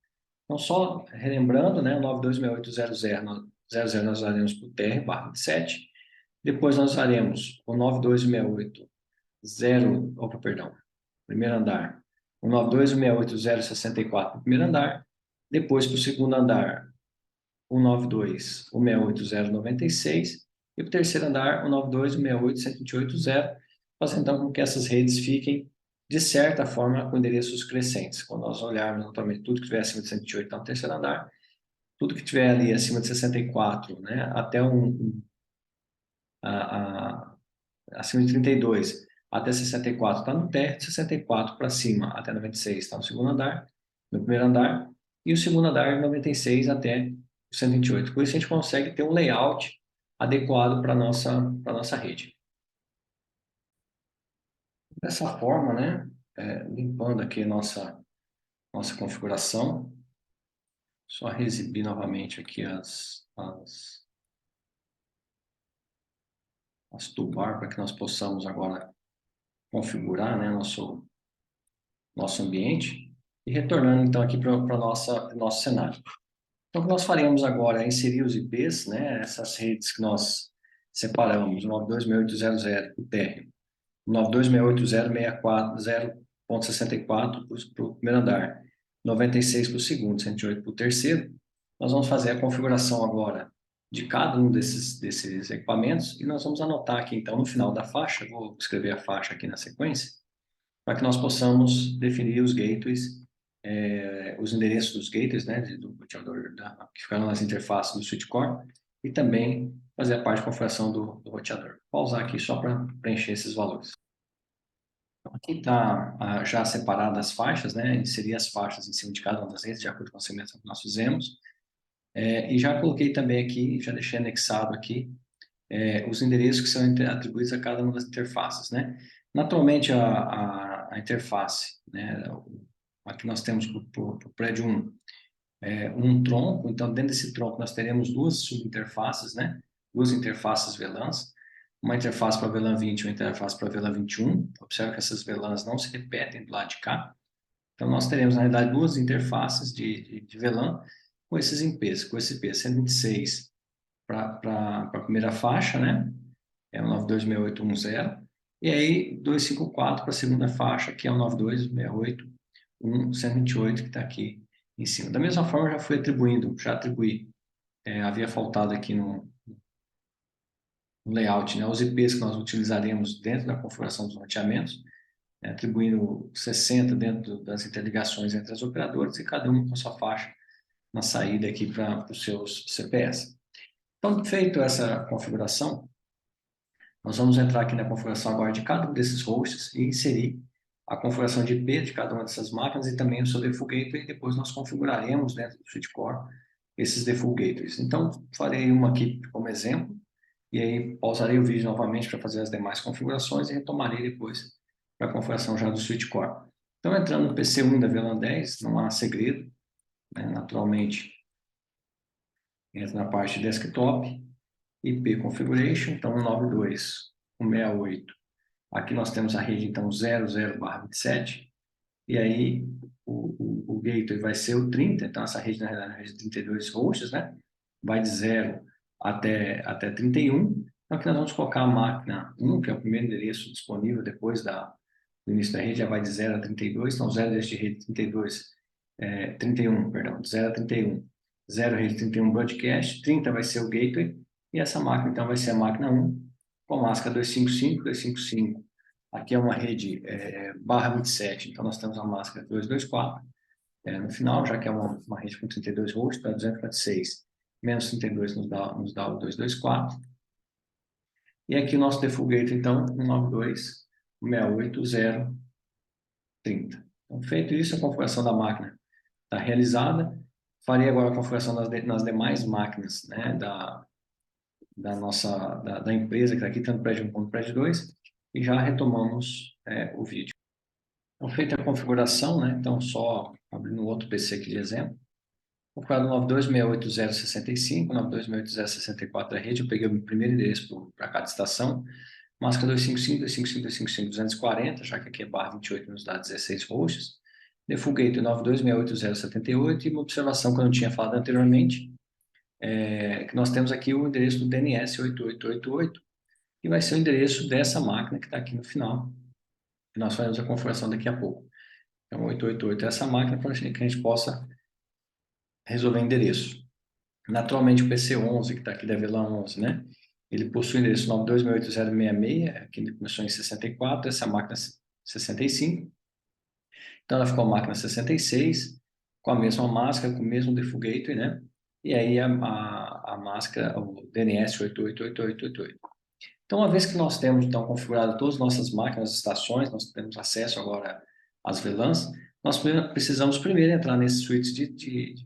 S1: Então, só relembrando, né, 92.168.000 nós usaremos para o TR/27, depois nós usaremos o 92.168.0, opa, perdão, primeiro andar, o 92.168.064 para o primeiro andar, depois para o segundo andar, o 92.168.096 e para o terceiro andar, o 92.168.128.0, fazendo então com que essas redes fiquem, de certa forma, com endereços crescentes. Quando nós olharmos, naturalmente, tudo que estiver acima de 108 está no terceiro andar, tudo que estiver ali acima de 64, né, até a, a, acima de 32 até 64 está no térreo, de 64 para cima até 96 está no segundo andar, no primeiro andar, e o segundo andar de 96 até o 128. Com isso a gente consegue ter um layout adequado para a nossa rede. Dessa forma, né, limpando aqui a nossa configuração, só exibir novamente aqui as toolbar para que nós possamos agora configurar, né, nosso ambiente e retornando então aqui para o nosso cenário. Então, o que nós faremos agora é inserir os IPs, né, essas redes que nós separamos, o 92.168.0.0 para o térreo, o 92.168.0.64 para o primeiro andar, 96 para o segundo, 108 para o terceiro. Nós vamos fazer a configuração agora de cada um desses equipamentos, e nós vamos anotar aqui, então, no final da faixa, vou escrever a faixa aqui na sequência, para que nós possamos definir os gateways, os endereços dos gateways, né, do roteador que ficaram nas interfaces do switch core, e também fazer a parte de configuração do roteador. Vou usar aqui só para preencher esses valores. Então, aqui está já separadas as faixas, né, inserir as faixas em cima de cada uma das redes, de acordo com a segmentação que nós fizemos. E já coloquei também aqui, já deixei anexado aqui, os endereços que são atribuídos a cada uma das interfaces, né? Naturalmente, a interface, né? Aqui nós temos para o prédio 1, um tronco, então dentro desse tronco nós teremos duas subinterfaces, né? Duas interfaces VLANs, uma interface para VLAN 20 e uma interface para VLAN 21. Observe que essas VLANs não se repetem do lado de cá. Então nós teremos, na realidade, duas interfaces de VLAN com esses IPs, com esse IP 126 para a primeira faixa, né? É o 926810. E aí 254 para a segunda faixa, que é o 92681128, que está aqui em cima. Da mesma forma, já fui atribuindo, já atribuí. Havia faltado aqui no layout, né? Os IPs que nós utilizaremos dentro da configuração dos roteamentos, atribuindo 60 dentro das interligações entre as operadoras e cada uma com sua faixa na saída aqui para os seus CPS. Então, feito essa configuração, nós vamos entrar aqui na configuração agora de cada um desses hosts e inserir a configuração de IP de cada uma dessas máquinas e também o seu default gateway, e depois nós configuraremos dentro do switchcore esses default gateways. Então, farei uma aqui como exemplo, e aí pausarei o vídeo novamente para fazer as demais configurações e retomarei depois para a configuração já do switchcore. Então, entrando no PC1 da VLAN 10, não há segredo, né? Naturalmente, entra na parte de desktop, IP configuration, então 192.168. Aqui nós temos a rede, então, 00/27, e aí o gateway vai ser o 30, então essa rede, na realidade, é a rede de 32 hosts, né? Vai de 0 até 31. Então aqui nós vamos colocar a máquina 1, que é o primeiro endereço disponível depois do início da rede, já vai de 0 a 32, então 0 endereço de rede 32, 31, perdão, de 0 a 31. 0 rede 31 broadcast, 30 vai ser o gateway, e essa máquina, então, vai ser a máquina 1, com a máscara 255, 255. Aqui é uma rede barra 27, então nós temos a máscara 224 no final, já que é uma rede com 32 volts, para 246 menos 32 nos dá o 224. E aqui o nosso default gate, então, 192.168.0.30. Então, feito isso, a configuração da máquina está realizada. Farei agora a configuração nas demais máquinas, né, da empresa, que está aqui, tanto prédio 1 quanto prédio 2, e já retomamos o vídeo. Então, feita a configuração, né, então só abrindo outro PC aqui de exemplo, configurado 92.680.65, 92.680.64 da rede, eu peguei o primeiro endereço para cada estação, máscara 255, 255, 255, 240, já que aqui é barra 28 nos dá 16 hosts, default gate 92.680.78, e uma observação que eu não tinha falado anteriormente, que nós temos aqui o endereço do DNS 8888, que vai ser o endereço dessa máquina que está aqui no final, que nós faremos a configuração daqui a pouco. Então, 888 é essa máquina para que a gente possa resolver endereço. Naturalmente, o PC11, que está aqui da VLAN 11, né? Ele possui o endereço 92.180.66, aqui ele começou em 64, essa máquina 65. Então, ela ficou a máquina 66, com a mesma máscara, com o mesmo default gateway, né? E aí a máscara, o DNS 888888. Então, uma vez que nós temos, então, configurado todas as nossas máquinas, estações, nós temos acesso agora às VLANs, nós precisamos primeiro entrar nesse switch de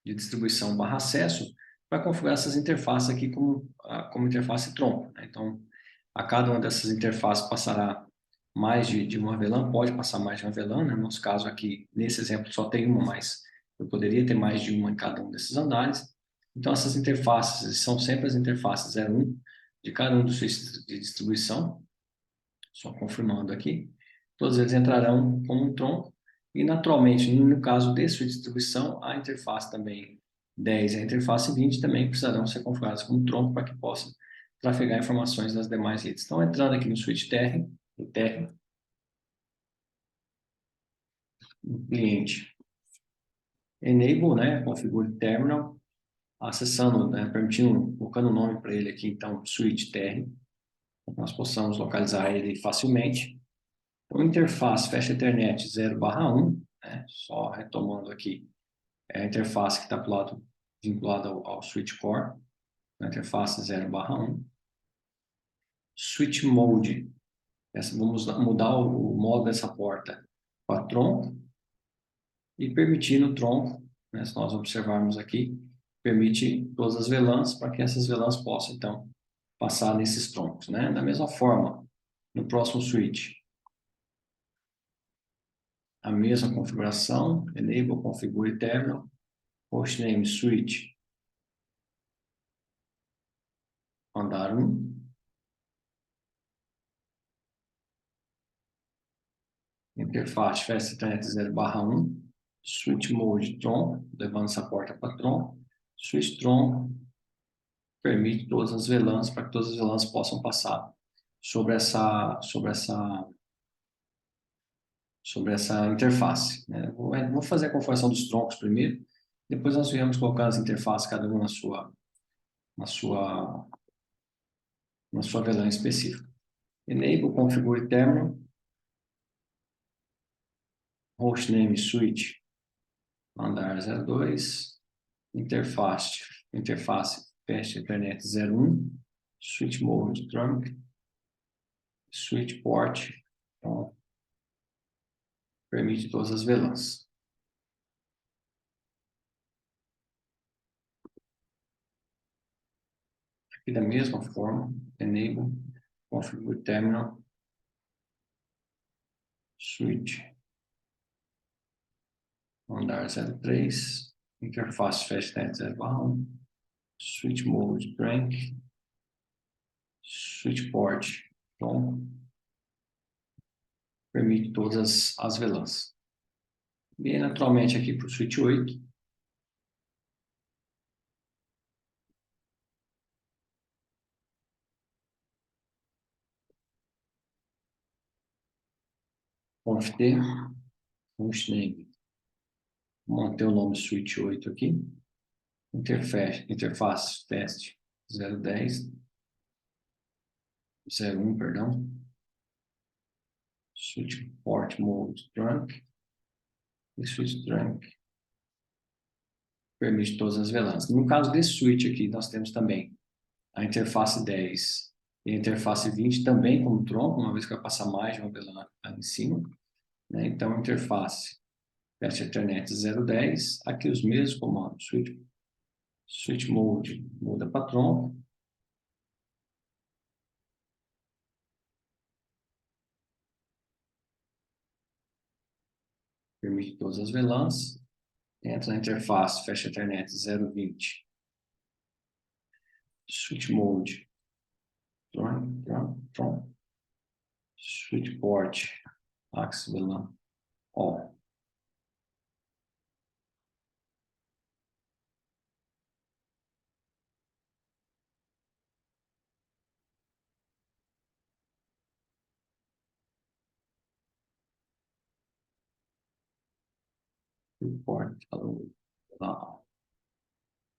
S1: distribuição barra acesso para configurar essas interfaces aqui como interface tronco, né? Então, a cada uma dessas interfaces passará mais de uma VLAN, pode passar mais de uma VLAN, né? No nosso caso aqui, nesse exemplo, só tem uma, mas eu poderia ter mais de uma em cada um desses andares. Então, essas interfaces são sempre as interfaces 01 de cada um dos switches de distribuição, só confirmando aqui. Todos eles entrarão como um tronco, e naturalmente, no caso desse switch de distribuição, a interface também 10 e a interface 20 também precisarão ser configuradas como tronco para que possam trafegar informações das demais redes. Então, entrando aqui no switch térreo, no cliente enable, né, configure terminal, acessando, né, permitindo, colocando o nome para ele aqui, então, switch TR, nós possamos localizar ele facilmente. Então, interface fecha Ethernet 0/1, né, só retomando aqui, é a interface que está vinculada ao switch core, a interface 0/1. Switch mode, vamos mudar o modo dessa porta para tronco e permitindo o tronco, né, se nós observarmos aqui, permite todas as VLANs para que essas VLANs possam, então, passar nesses troncos, né? Da mesma forma, no próximo switch, a mesma configuração, enable, configure terminal, hostname switch, andar 1, interface fast internet 0/1, switch mode tronco, levando essa porta para tronco, switch tronco, permite todas as VLANs para que todas as VLANs possam passar sobre essa interface, né? Vou fazer a configuração dos troncos primeiro, depois nós viemos colocar as interfaces, cada uma na sua, na sua VLAN específica. Enable, configure terminal, hostname switch, andar 02, interface fast Ethernet 01, switch mode trunk, switch port, então, permite todas as VLANs. Aqui da mesma forma, enable, configure terminal, switch, andar 03, interface fastnet 0/1, switch mode crank, switch port, então, permite todas as VLANs. E naturalmente aqui para o switch 8, conft hostname, manter o nome switch 8 aqui, interface teste 010, 01, perdão, switch port mode trunk e switch trunk permite todas as VLANs. No caso desse switch aqui, nós temos também a interface 10 e a interface 20 também como tronco, uma vez que vai passar mais de uma VLAN em cima, né? Então, interface Fast Ethernet 010, aqui os mesmos comandos, switch mode muda para tronco, permite todas as VLANs, entra na interface Fast Ethernet 020, switch mode, tronco, switch port, axis VLAN, ó. Port, lá.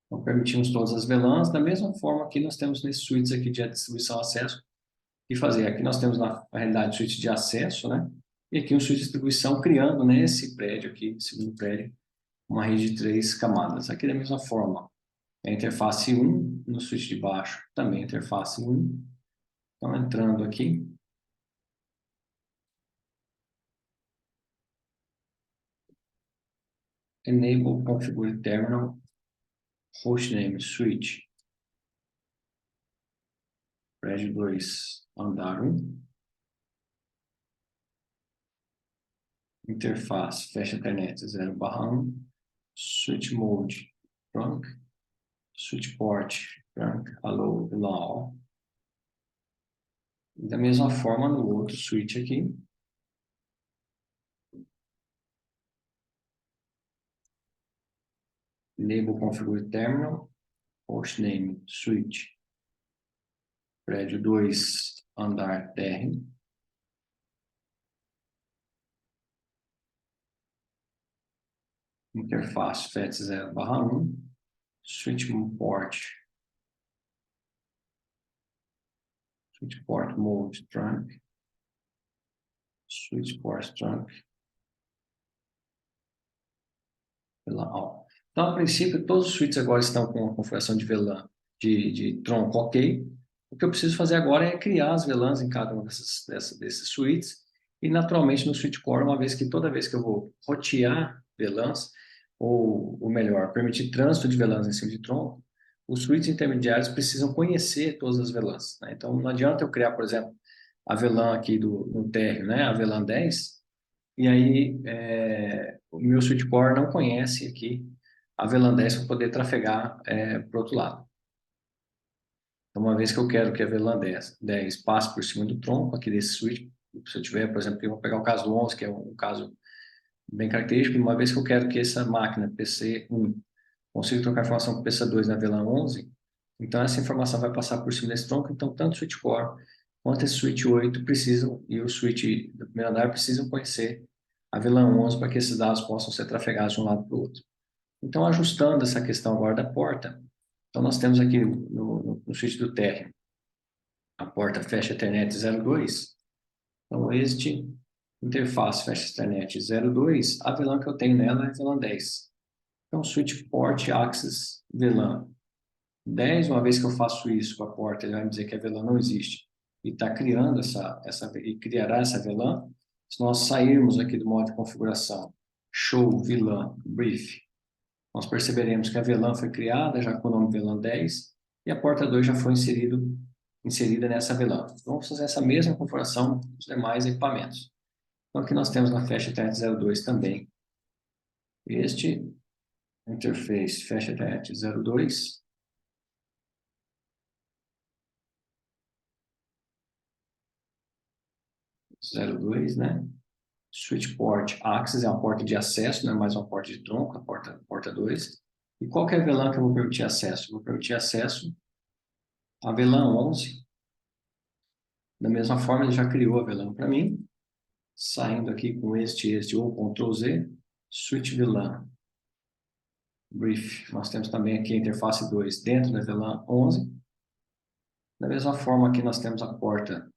S1: Então, permitimos todas as VLANs, da mesma forma que nós temos nesses switches aqui de distribuição acesso, e fazer. Aqui nós temos, na realidade, switch de acesso, né? E aqui um switch de distribuição criando nesse prédio aqui, segundo prédio, uma rede de 3 camadas. Aqui da mesma forma, a interface 1, no switch de baixo, também a interface 1. Então, entrando aqui, enable configure terminal, hostname switch, prédio 2, andar 1, interface fecha internet 0/1, switch mode trunk, switch port trunk, allow, allow. Da mesma forma no outro switch aqui, enable configure terminal, hostname switch, prédio 2, andar térreo, interface FET 0/1, switch port mode trunk, switch port trunk. Então, a princípio, todos os switches agora estão com a configuração de VLAN de tronco ok. O que eu preciso fazer agora é criar as VLANs em cada um desses switches e, naturalmente, no switch core, uma vez que toda vez que eu vou rotear VLANs, ou melhor, permitir trânsito de VLANs em cima de tronco, os switches intermediários precisam conhecer todas as VLANs, né? Então, não adianta eu criar, por exemplo, a VLAN aqui no térreo, né? A VLAN 10, e aí o meu switch core não conhece aqui a VLAN 10 para poder trafegar para o outro lado. Então, uma vez que eu quero que a VLAN 10 passe por cima do tronco aqui desse switch, se eu tiver, por exemplo, eu vou pegar o caso 11, que é um caso bem característico, uma vez que eu quero que essa máquina PC1 consiga trocar informação para o PC2 na VLAN 11, então essa informação vai passar por cima desse tronco, então tanto o switch core quanto esse switch 8 precisam, e o switch do primeiro andar precisam conhecer a VLAN 11 para que esses dados possam ser trafegados de um lado para o outro. Então, ajustando essa questão agora da porta, então nós temos aqui no switch do térreo a porta fecha Ethernet 02. Então, este interface fecha Ethernet 02, a VLAN que eu tenho nela é VLAN 10. Então, switch port access VLAN 10, uma vez que eu faço isso com a porta, ele vai me dizer que a VLAN não existe e está criando e criará essa VLAN. Se nós sairmos aqui do modo de configuração, show VLAN brief, nós perceberemos que a VLAN foi criada já com o nome VLAN 10 e a porta 2 já foi inserida nessa VLAN. Vamos fazer essa mesma configuração dos demais equipamentos. Então aqui nós temos na Flash Ethernet 02 também este interface Flash Ethernet 02. Né? Switch port access é uma porta de acesso, não é mais uma porta de tronco, a porta 2. E qual que é a VLAN que eu vou permitir acesso? Eu vou permitir acesso à VLAN 11. Da mesma forma, ele já criou a VLAN para mim. Saindo aqui com este ou Ctrl Z, switch VLAN brief. Nós temos também aqui a interface 2 dentro da VLAN 11. Da mesma forma, aqui nós temos a porta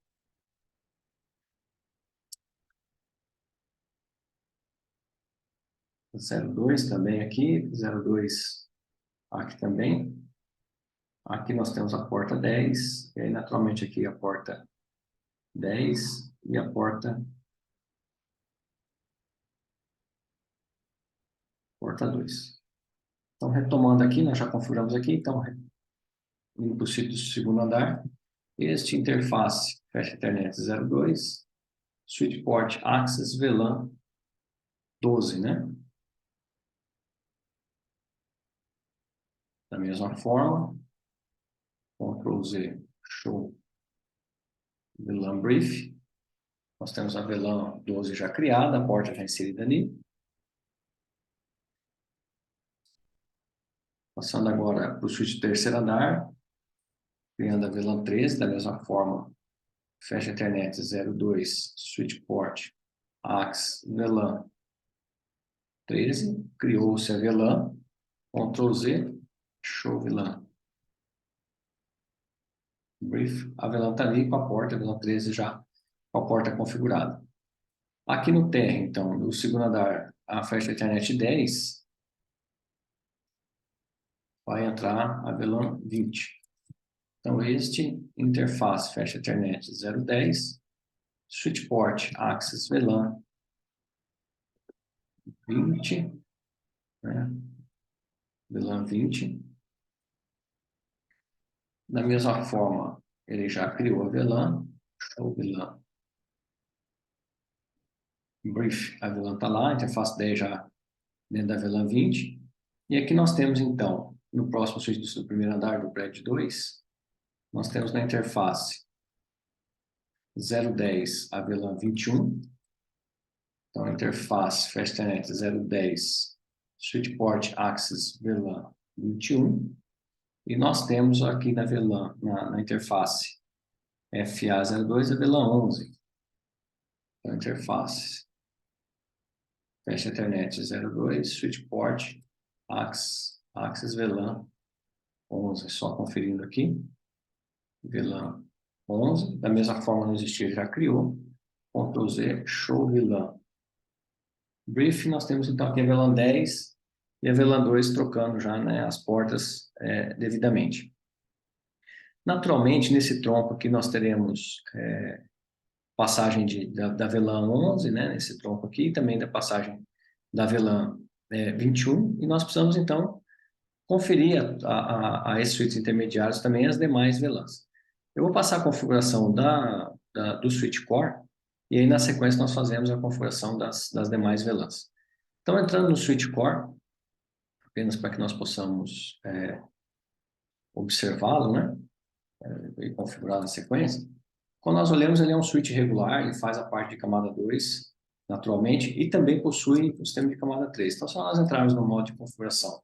S1: 02 também aqui, 02 aqui também. Aqui nós temos a porta 10, e aí naturalmente aqui a porta 10 e a porta 2. Então, retomando aqui, nós já configuramos aqui, então, indo para o segundo andar, este interface Flash Ethernet 02, switch port access VLAN 12, né? Da mesma forma, Ctrl Z, show VLAN brief. Nós temos a VLAN 12 já criada, a porta já inserida ali. Passando agora para o switch do terceiro andar, criando a VLAN 13, da mesma forma, fecha Ethernet 02, switch port, AX, VLAN 13, criou-se a VLAN, Ctrl Z, show VLAN. Brief, a VLAN está ali com a porta, a VLAN 13 já com a porta configurada. Aqui no térreo, então, no segundo andar, a fecha Ethernet 10, vai entrar a VLAN 20. Então, este interface fecha Ethernet 010, switch port access VLAN 20, né? VLAN 20. Da mesma forma, ele já criou a VLAN, show VLAN brief, a VLAN está lá, a interface 10 já dentro da VLAN 20. E aqui nós temos, então, no próximo switch do primeiro andar do prédio 2, nós temos na interface 010 a VLAN 21. Então, a interface FastNet 010 switch port access VLAN 21. E nós temos aqui na VLAN, na interface FA02 a VLAN 11. Então, interface Fast Ethernet 02 switch port access VLAN 11, só conferindo aqui. VLAN 11, da mesma forma não existia, já criou. Ctrl Z, show VLAN. Brief, nós temos então aqui a VLAN 10 e a VLAN 2 trocando já, né, as portas devidamente. Naturalmente, nesse tronco aqui nós teremos passagem da VLAN 11, né, nesse tronco aqui, e também da passagem da VLAN 21, e nós precisamos então conferir a esses switches intermediários também as demais VLANs. Eu vou passar a configuração do switch core, e aí na sequência nós fazemos a configuração das demais VLANs. Então, entrando no switch core, apenas para que nós possamos observá-lo, né, e configurar na sequência. Quando nós olhamos, ele é um switch regular, ele faz a parte de camada 2, naturalmente, e também possui o sistema de camada 3. Então, se nós entrarmos no modo de configuração,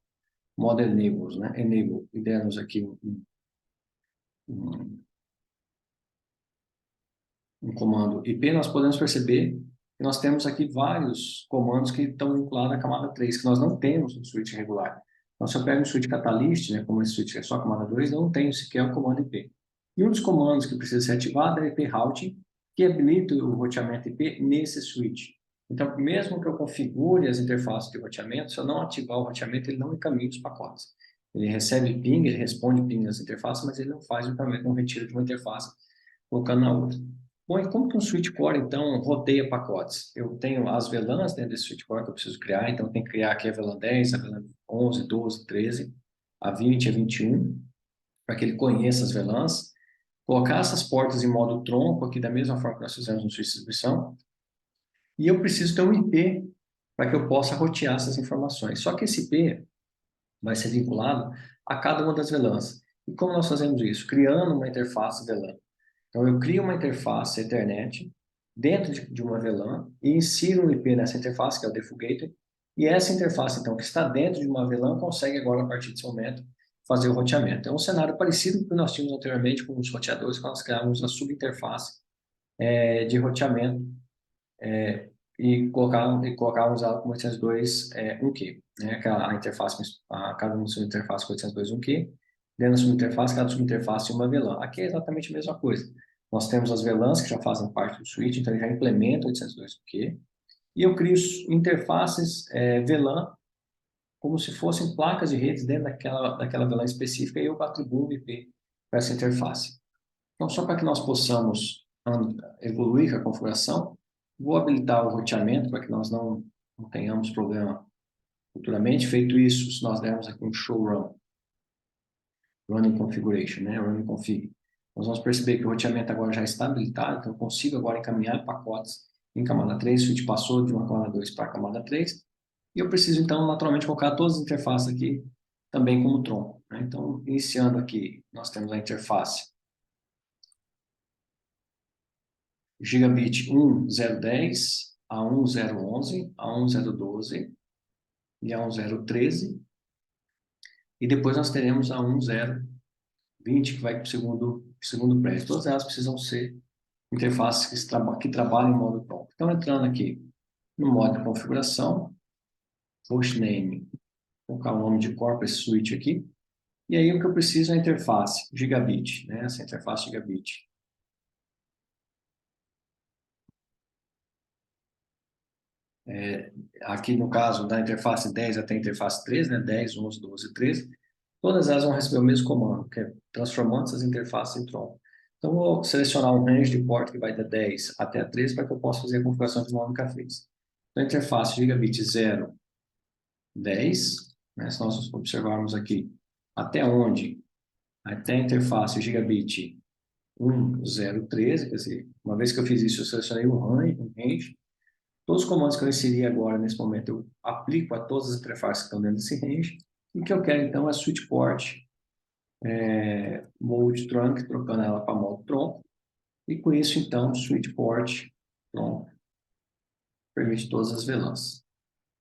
S1: modo enables, né, enable, e dermos aqui um comando IP, nós podemos perceber que nós temos aqui vários comandos que estão vinculados à camada 3, que nós não temos no switch regular. Então, se eu pego um switch catalyst, né, como esse switch é só camada 2, eu não tenho sequer o comando IP. E um dos comandos que precisa ser ativado é o IP routing, que habilita o roteamento IP nesse switch. Então, mesmo que eu configure as interfaces de roteamento, se eu não ativar o roteamento, ele não encaminha os pacotes. Ele recebe ping, ele responde ping nas interfaces, mas ele não faz o retiro de uma interface colocando na outra. Bom, e como que um switch core, então, roteia pacotes? Eu tenho as VLANs dentro desse switch core que eu preciso criar, então eu tenho que criar aqui a VLAN 10, a VLAN 11, 12, 13, a 20, a 21, para que ele conheça as VLANs, colocar essas portas em modo tronco, aqui da mesma forma que nós fizemos no switch de distribuição, e eu preciso ter um IP para que eu possa rotear essas informações. Só que esse IP vai ser vinculado a cada uma das VLANs. E como nós fazemos isso? Criando uma interface VLAN. Então, eu crio uma interface Ethernet dentro de uma VLAN e insiro um IP nessa interface, que é o Default Gateway, e essa interface, então, que está dentro de uma VLAN, consegue agora, a partir desse momento, fazer o roteamento. É um cenário parecido com o que nós tínhamos anteriormente com os roteadores, quando nós criávamos a subinterface de roteamento e colocávamos ela com 802.1q, né? A interface, cada uma subinterface com 802.1q, dentro da subinterface, cada subinterface uma VLAN. Aqui é exatamente a mesma coisa. Nós temos as VLANs que já fazem parte do switch, então ele já implementa 802.1q, e eu crio interfaces VLAN como se fossem placas de redes dentro daquela VLAN específica, e eu atribuo o IP para essa interface. Então, só para que nós possamos evoluir com a configuração, vou habilitar o roteamento para que nós não tenhamos problema futuramente. Feito isso, se nós dermos aqui um show running configuration, né, running config, nós vamos perceber que o roteamento agora já está habilitado, então eu consigo agora encaminhar pacotes em camada 3, o switch passou de uma camada 2 para a camada 3, e eu preciso então naturalmente colocar todas as interfaces aqui também como tronco, né? Então, iniciando aqui, nós temos a interface gigabit 1010 a 1011, a 1012 e a 1013. E depois nós teremos a 1020, que vai para o segundo prédio. Todas elas precisam ser interfaces que trabalham em modo tronco. Então, entrando aqui no modo de configuração, hostname, vou colocar o nome de corporate switch aqui. E aí o que eu preciso é a interface gigabit, né? Essa interface gigabit. Aqui no caso da interface 10 até a interface 13, né? 10, 11, 12, 13, todas elas vão receber o mesmo comando, que é transformando essas interfaces em tronco. Então, vou selecionar um range de porta que vai da 10 até a 13 para que eu possa fazer a configuração que eu nunca fiz. Então, a interface gigabit 0, 10, né? Se nós observarmos aqui até onde, até a interface gigabit 1, 0, 13, quer dizer, uma vez que eu fiz isso, eu selecionei um range. Todos os comandos que eu inseri agora, nesse momento, eu aplico a todas as interfaces que estão dentro desse range. E o que eu quero, então, é switch port, mode trunk, trocando ela para modo tronco. E com isso, então, switch port tronco permite todas as VLANs.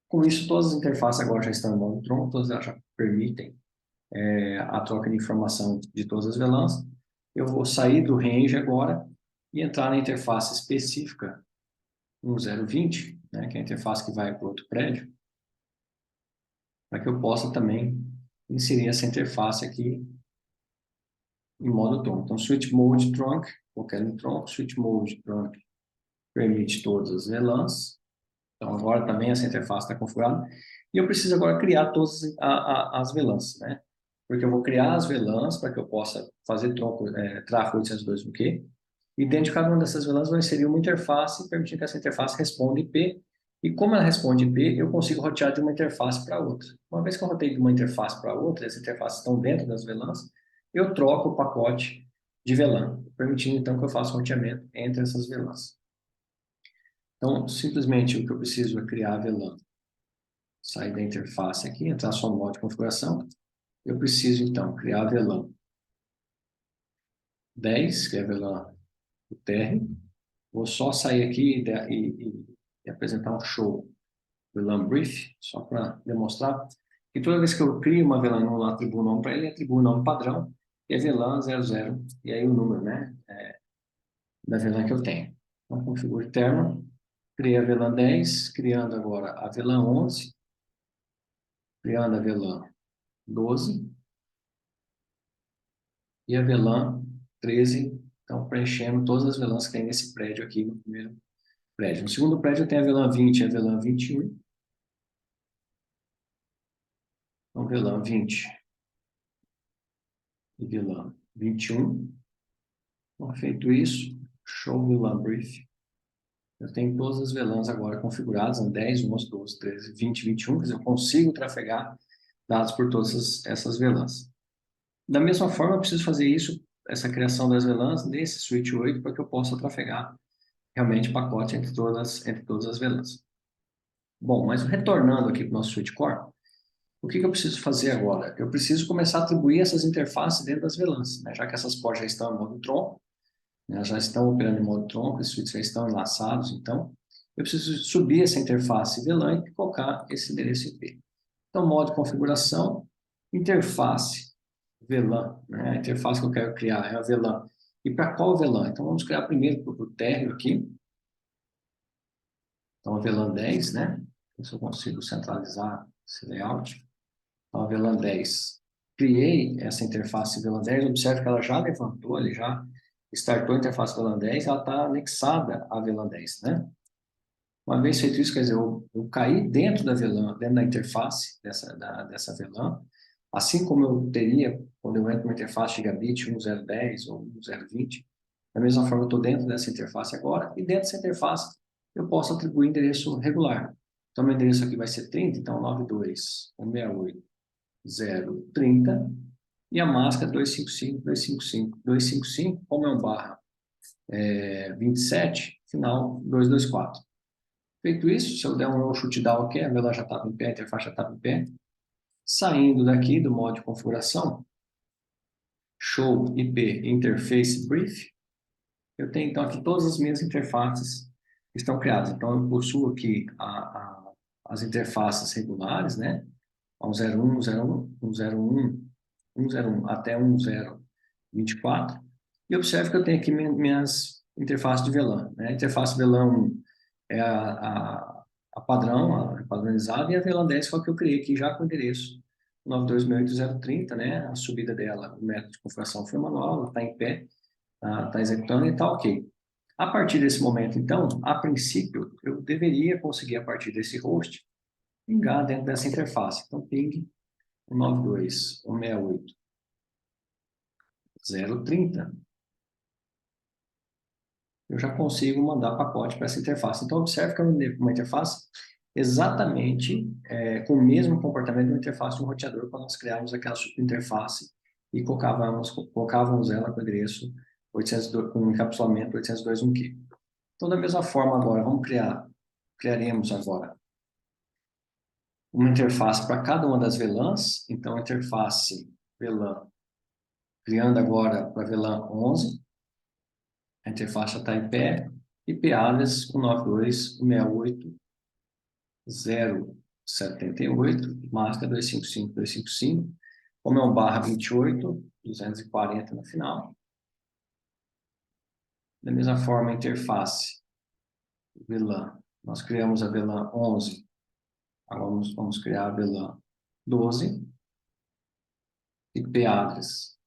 S1: Com isso, todas as interfaces agora já estão em modo tronco, todas elas já permitem a troca de informação de todas as VLANs. Eu vou sair do range agora e entrar na interface específica 1020, né, que é a interface que vai para o outro prédio, para que eu possa também inserir essa interface aqui em modo tronco. Então, switch mode trunk, qualquer no tronco, switch mode trunk permite todas as VLANs. Então, agora também essa interface está configurada. E eu preciso agora criar todas as VLANs, né? Porque eu vou criar as VLANs para que eu possa fazer tráfego 802.1q. E dentro de cada uma dessas VLANs vou inserir uma interface, permitindo que essa interface responda IP. E como ela responde IP, eu consigo rotear de uma interface para outra. Uma vez que eu rotei de uma interface para outra, as interfaces estão dentro das VLANs, eu troco o pacote de VLAN, permitindo então que eu faça o roteamento entre essas VLANs. Então, simplesmente o que eu preciso é criar a VLAN. Sair da interface aqui, entrar só no modo de configuração. Eu preciso, então, criar a VLAN 10, que é a VLAN do térreo. Vou só sair aqui e apresentar um show VLAN brief, só para demonstrar que toda vez que eu crio uma VLAN, não atribuo o nome para ele, atribuo o nome padrão, e é VLAN 00, e aí o número, né, da VLAN que eu tenho. Então, configuro termo, criei a VLAN 10, criando agora a VLAN 11, criando a VLAN 12 e a VLAN 13, então preenchendo todas as VLANs que tem nesse prédio aqui, no primeiro prédio. No segundo prédio eu tenho a VLAN 20 e a VLAN 21. Então, VLAN 20 e VLAN 21. Então, feito isso, show VLAN brief. Eu tenho todas as VLANs agora configuradas, em 10, 11, 12, 13, 20, 21, quer dizer, eu consigo trafegar dados por todas essas VLANs. Da mesma forma, eu preciso fazer isso, essa criação das VLANs, nesse switch 8, para que eu possa trafegar realmente pacote entre todas as VLANs. Bom, mas retornando aqui para o nosso switch core, o que eu preciso fazer agora? Eu preciso começar a atribuir essas interfaces dentro das VLANs, né? Já que essas portas já estão em modo tronco, né? Já estão operando em modo tronco, os switches já estão enlaçados, então eu preciso subir essa interface VLAN e colocar esse endereço IP. Então, modo de configuração, interface VLAN, né? A interface que eu quero criar é a VLAN. E para qual VLAN? Então, vamos criar primeiro para o térreo aqui. Então, a VLAN 10, né? Se eu consigo centralizar esse layout. Então, a VLAN 10. Criei essa interface VLAN 10. Observe que ela já levantou, ele já startou a interface VLAN 10. Ela está anexada à VLAN 10, né? Uma vez feito isso, quer dizer, eu caí dentro da VLAN, dentro da interface dessa VLAN, assim como eu teria quando eu entro numa interface gigabit 1010 ou 1020. Da mesma forma, eu estou dentro dessa interface agora, e dentro dessa interface eu posso atribuir endereço regular. Então, meu endereço aqui vai ser 30, então 92.168.0.30, e a máscara 255.255.255, como é um barra 27, final 224. Feito isso, se eu der um shutdown aqui, a VLAN já estava em pé, a interface já estava em pé. Saindo daqui do modo de configuração, show IP interface brief, eu tenho então aqui todas as minhas interfaces que estão criadas. Então eu possuo aqui as interfaces regulares, né? 101, 01, 101, 101 até 1024. E observe que eu tenho aqui minhas interfaces de VLAN, né? A interface VLAN 1 é a padrão, a padronizada, e a VLAN 10 foi a que eu criei aqui já com o endereço 92.030, né? A subida dela, o método de configuração foi manual, ela está em pé, está executando e está ok. A partir desse momento, então, a princípio, eu deveria conseguir, a partir desse host, pingar dentro dessa interface. Então, ping 192.168.0.30. Eu já consigo mandar pacote para essa interface. Então, observe que é uma interface exatamente com o mesmo comportamento de uma interface de um roteador, quando nós criamos aquela subinterface e colocávamos ela com o endereço 802, com encapsulamento 802.1q. Então, da mesma forma, agora, criaremos agora uma interface para cada uma das VLANs. Então, a interface VLAN, criando agora para VLAN 11, a interface já está em pé, IP address 192.168.0.78, master 255.255, como é um barra 28, 240 no final. Da mesma forma, a interface VLAN, nós criamos a VLAN 11, agora vamos criar a VLAN 12, IP address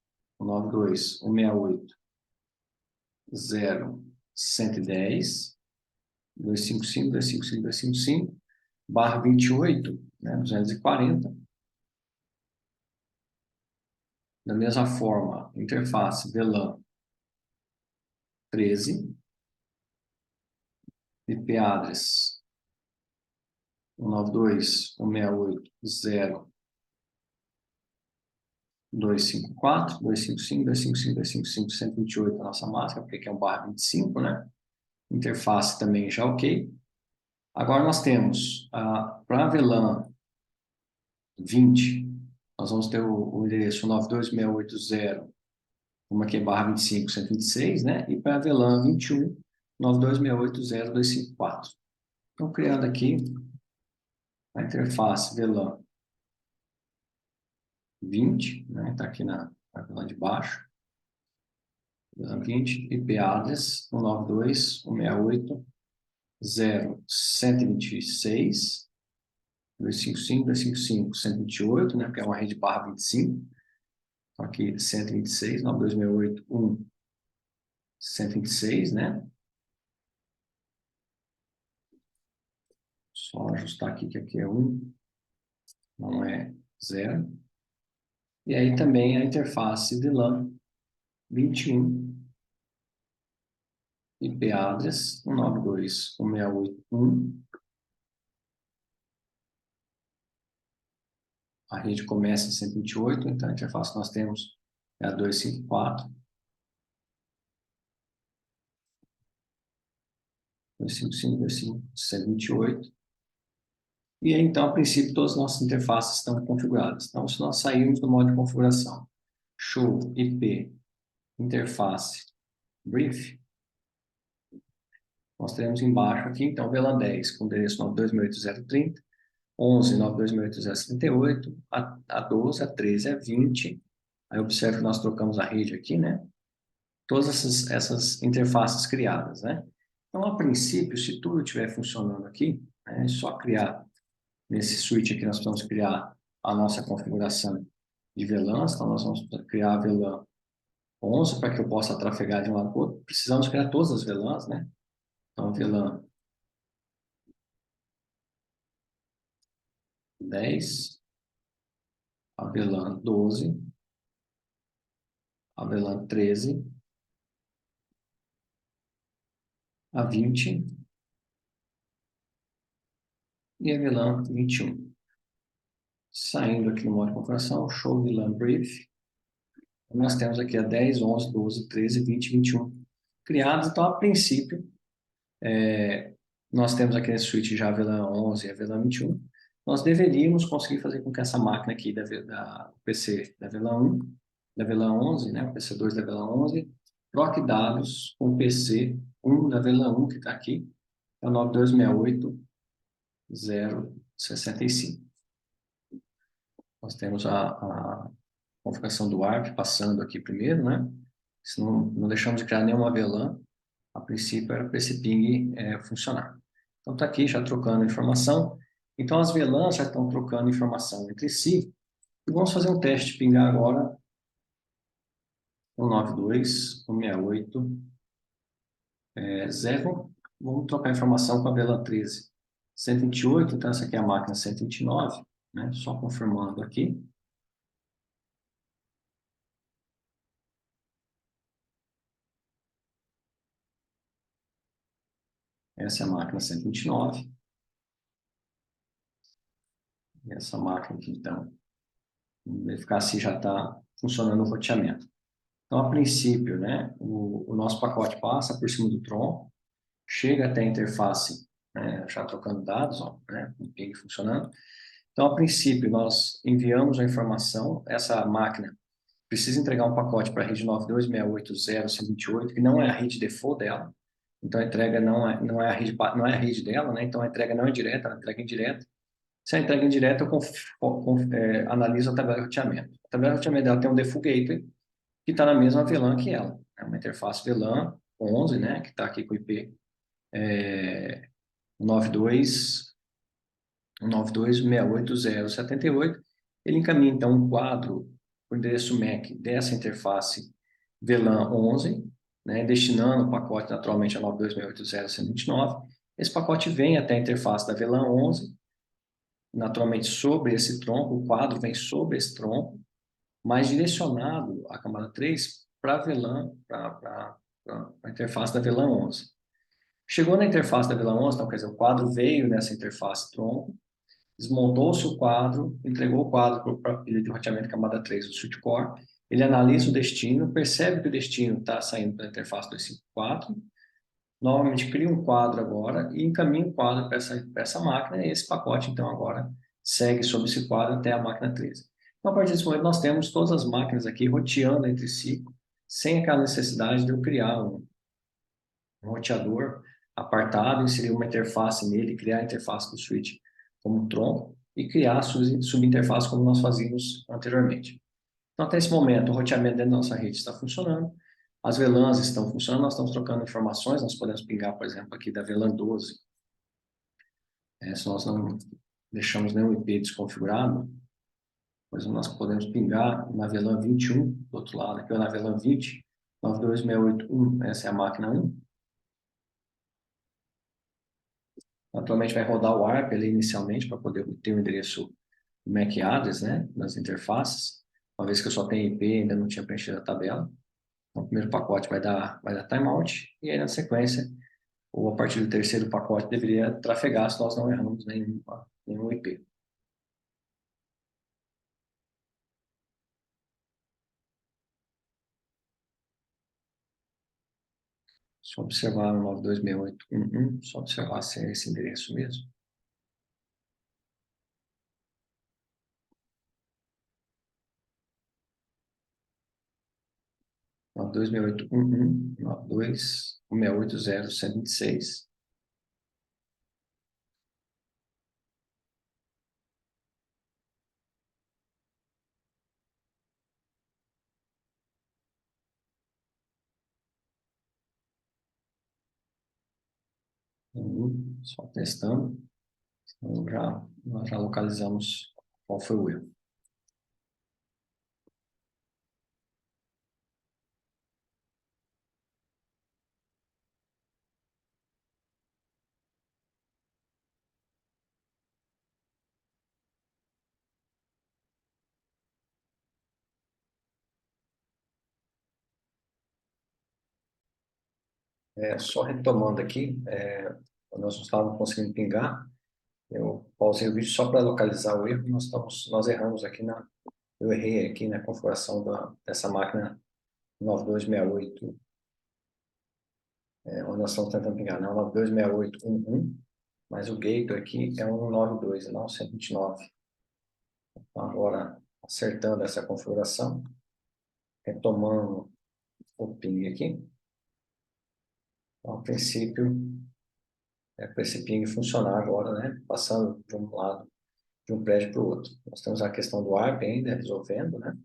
S1: 192.168.0.110, 255.255.255, barra 28, né, 240. Da mesma forma, interface VLAN 13, IP address 192.168.0.254, 255.255.255, 128 a nossa máscara, porque aqui é um barra 25, né? Interface também já ok. Agora nós temos, para VLAN 20, nós vamos ter o endereço 92.680, uma aqui é barra 25, 126, né? E para VLAN 21, 92.680.254. Então, criando aqui a interface VLAN 20, né? Está aqui na VLAN de baixo. VLAN 20, IP address 192.168.0.126, 255, 255, 128, né? Porque é uma rede barra 25. Então, aqui 126, 92.681, 126, né? Só ajustar aqui que aqui é 1, não é 0. E aí também a interface de LAN 21, IP address 192.168.1. A rede começa em 128, então a interface que nós temos é a 254. 255, 255, 128. E aí, então, a princípio, todas as nossas interfaces estão configuradas. Então, se nós sairmos do modo de configuração, show IP, interface, brief, nós teremos embaixo aqui, então, VLAN 10 com endereço 92.8.0.30, 11, 92.8.0.78, a 12, a 13, a 20. Aí observe que nós trocamos a rede aqui, né? Todas essas interfaces criadas, né? Então, a princípio, se tudo estiver funcionando aqui, é só criar, nesse switch aqui, nós precisamos criar a nossa configuração de VLANs. Então, nós vamos criar a VLAN 11 para que eu possa trafegar de um lado para o outro. Precisamos criar todas as VLANs, né? Então, VLAN 10, a VLAN 12, a VLAN 13, a 20 e a VLAN 21. Saindo aqui no modo de configuração, show VLAN brief. Nós temos aqui a 10, 11, 12, 13, 20 e 21 criados. Então, a princípio, nós temos aqui nesse switch já a VLAN 11 e a VLAN 21. Nós deveríamos conseguir fazer com que essa máquina aqui da PC da VLAN 1, da VLAN 11, né, o PC2 da VLAN 11, troque dados com o PC1 da VLAN 1, que está aqui, é o 92.68.0.65. Nós temos a configuração do ARP passando aqui primeiro, né? Se não deixamos de criar nenhuma VLAN, a princípio era para esse ping funcionar. Então está aqui já trocando informação. Então as VLANs já estão trocando informação entre si. E vamos fazer um teste de pingar agora 192.168.0. Vamos trocar informação com a VLAN 13. 128, então essa aqui é a máquina 129, né? Só confirmando aqui. Essa é a máquina 129. E essa máquina aqui, então, vamos verificar se já está funcionando o roteamento. Então, a princípio, né, o nosso pacote passa por cima do tronco, chega até a interface, né, já trocando dados, ó, né, o ping funcionando. Então, a princípio, nós enviamos a informação, essa máquina precisa entregar um pacote para a rede 92.680.128, que não é a rede default dela. Então, a entrega não é a rede dela, né? Então, a entrega não é direta, a entrega é indireta. Se a entrega é indireta, eu analiso a tabela de roteamento. A tabela de roteamento dela tem um default gateway, que está na mesma VLAN que ela. É uma interface VLAN 11, né? Que está aqui com o IP 92.192.168.0.78. Ele encaminha, então, um quadro o endereço MAC dessa interface VLAN 11, né, destinando o pacote naturalmente a 92.168.129. Esse pacote vem até a interface da VLAN 11, naturalmente sobre esse tronco, o quadro vem sobre esse tronco, mas direcionado à camada 3 para a VLAN, para a interface da VLAN 11. Chegou na interface da VLAN 11, então, quer dizer, o quadro veio nessa interface tronco, desmontou-se o quadro, entregou o quadro para a pilha de roteamento camada 3 do switch core, ele analisa o destino, percebe que o destino está saindo da interface 254, novamente cria um quadro agora e encaminha o quadro para essa máquina, e esse pacote, então, agora segue sobre esse quadro até a máquina 13. Então, a partir desse momento, nós temos todas as máquinas aqui roteando entre si, sem aquela necessidade de eu criar um roteador apartado, inserir uma interface nele, criar a interface do switch como um tronco e criar subinterface como nós fazíamos anteriormente. Então, até esse momento, o roteamento dentro da nossa rede está funcionando, as VLANs estão funcionando, nós estamos trocando informações, nós podemos pingar, por exemplo, aqui da VLAN 12, se nós não deixamos nenhum IP desconfigurado, pois nós podemos pingar na VLAN 21, do outro lado, aqui na VLAN 20, 92681, essa é a máquina 1. Naturalmente vai rodar o ARP ali inicialmente para poder ter o endereço MAC address, né, nas interfaces, uma vez que eu só tenho IP, ainda não tinha preenchido a tabela. Então, o primeiro pacote vai dar timeout, e aí na sequência, ou a partir do terceiro pacote, deveria trafegar se nós não erramos nenhum IP. Só observar o 926811, só observar se é esse endereço mesmo. Um 926811, 92.168.0.126. Só testando. Então, nós já localizamos qual foi o erro. Só retomando aqui, nós não estávamos conseguindo pingar. Eu pausei o vídeo só para localizar o erro. Nós erramos aqui eu errei aqui na configuração dessa máquina 9268, onde nós estamos tentando pingar, não, 926811, mas o gateway aqui é 192 e não 129. Então, agora, acertando essa configuração, retomando o ping aqui. Então, a princípio, para esse ping funcionar agora, né, passando de um lado de um prédio para o outro. Nós temos a questão do ARP ainda resolvendo, né?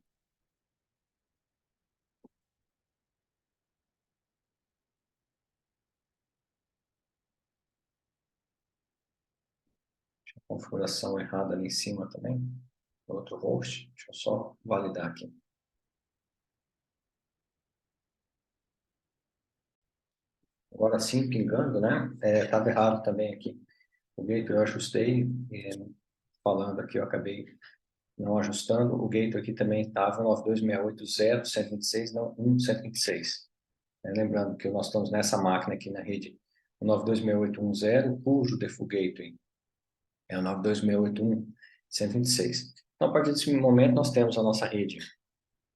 S1: Configuração errada ali em cima também, outro host. Deixa eu só validar aqui. Agora sim, pingando, né? Estava errado também aqui. O gateway eu ajustei, falando aqui, eu acabei não ajustando. O gateway aqui também estava 92.168.0.126, não 1.126. Lembrando que nós estamos nessa máquina aqui na rede 92.168.1.0, cujo default gateway é o 92.168.126. Então, a partir desse momento, nós temos a nossa rede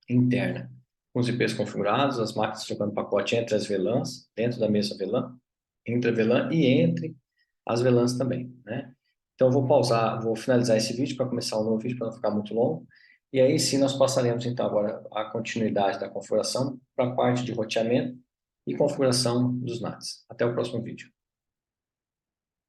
S1: interna com os IPs configurados, as máquinas trocando pacote entre as VLANs, dentro da mesma VLAN, entre a VLAN e entre as VLANs também, né? Então, eu vou pausar, vou finalizar esse vídeo para começar um novo vídeo, para não ficar muito longo. E aí sim, nós passaremos, então, agora a continuidade da configuração para a parte de roteamento e configuração dos NATs. Até o próximo vídeo.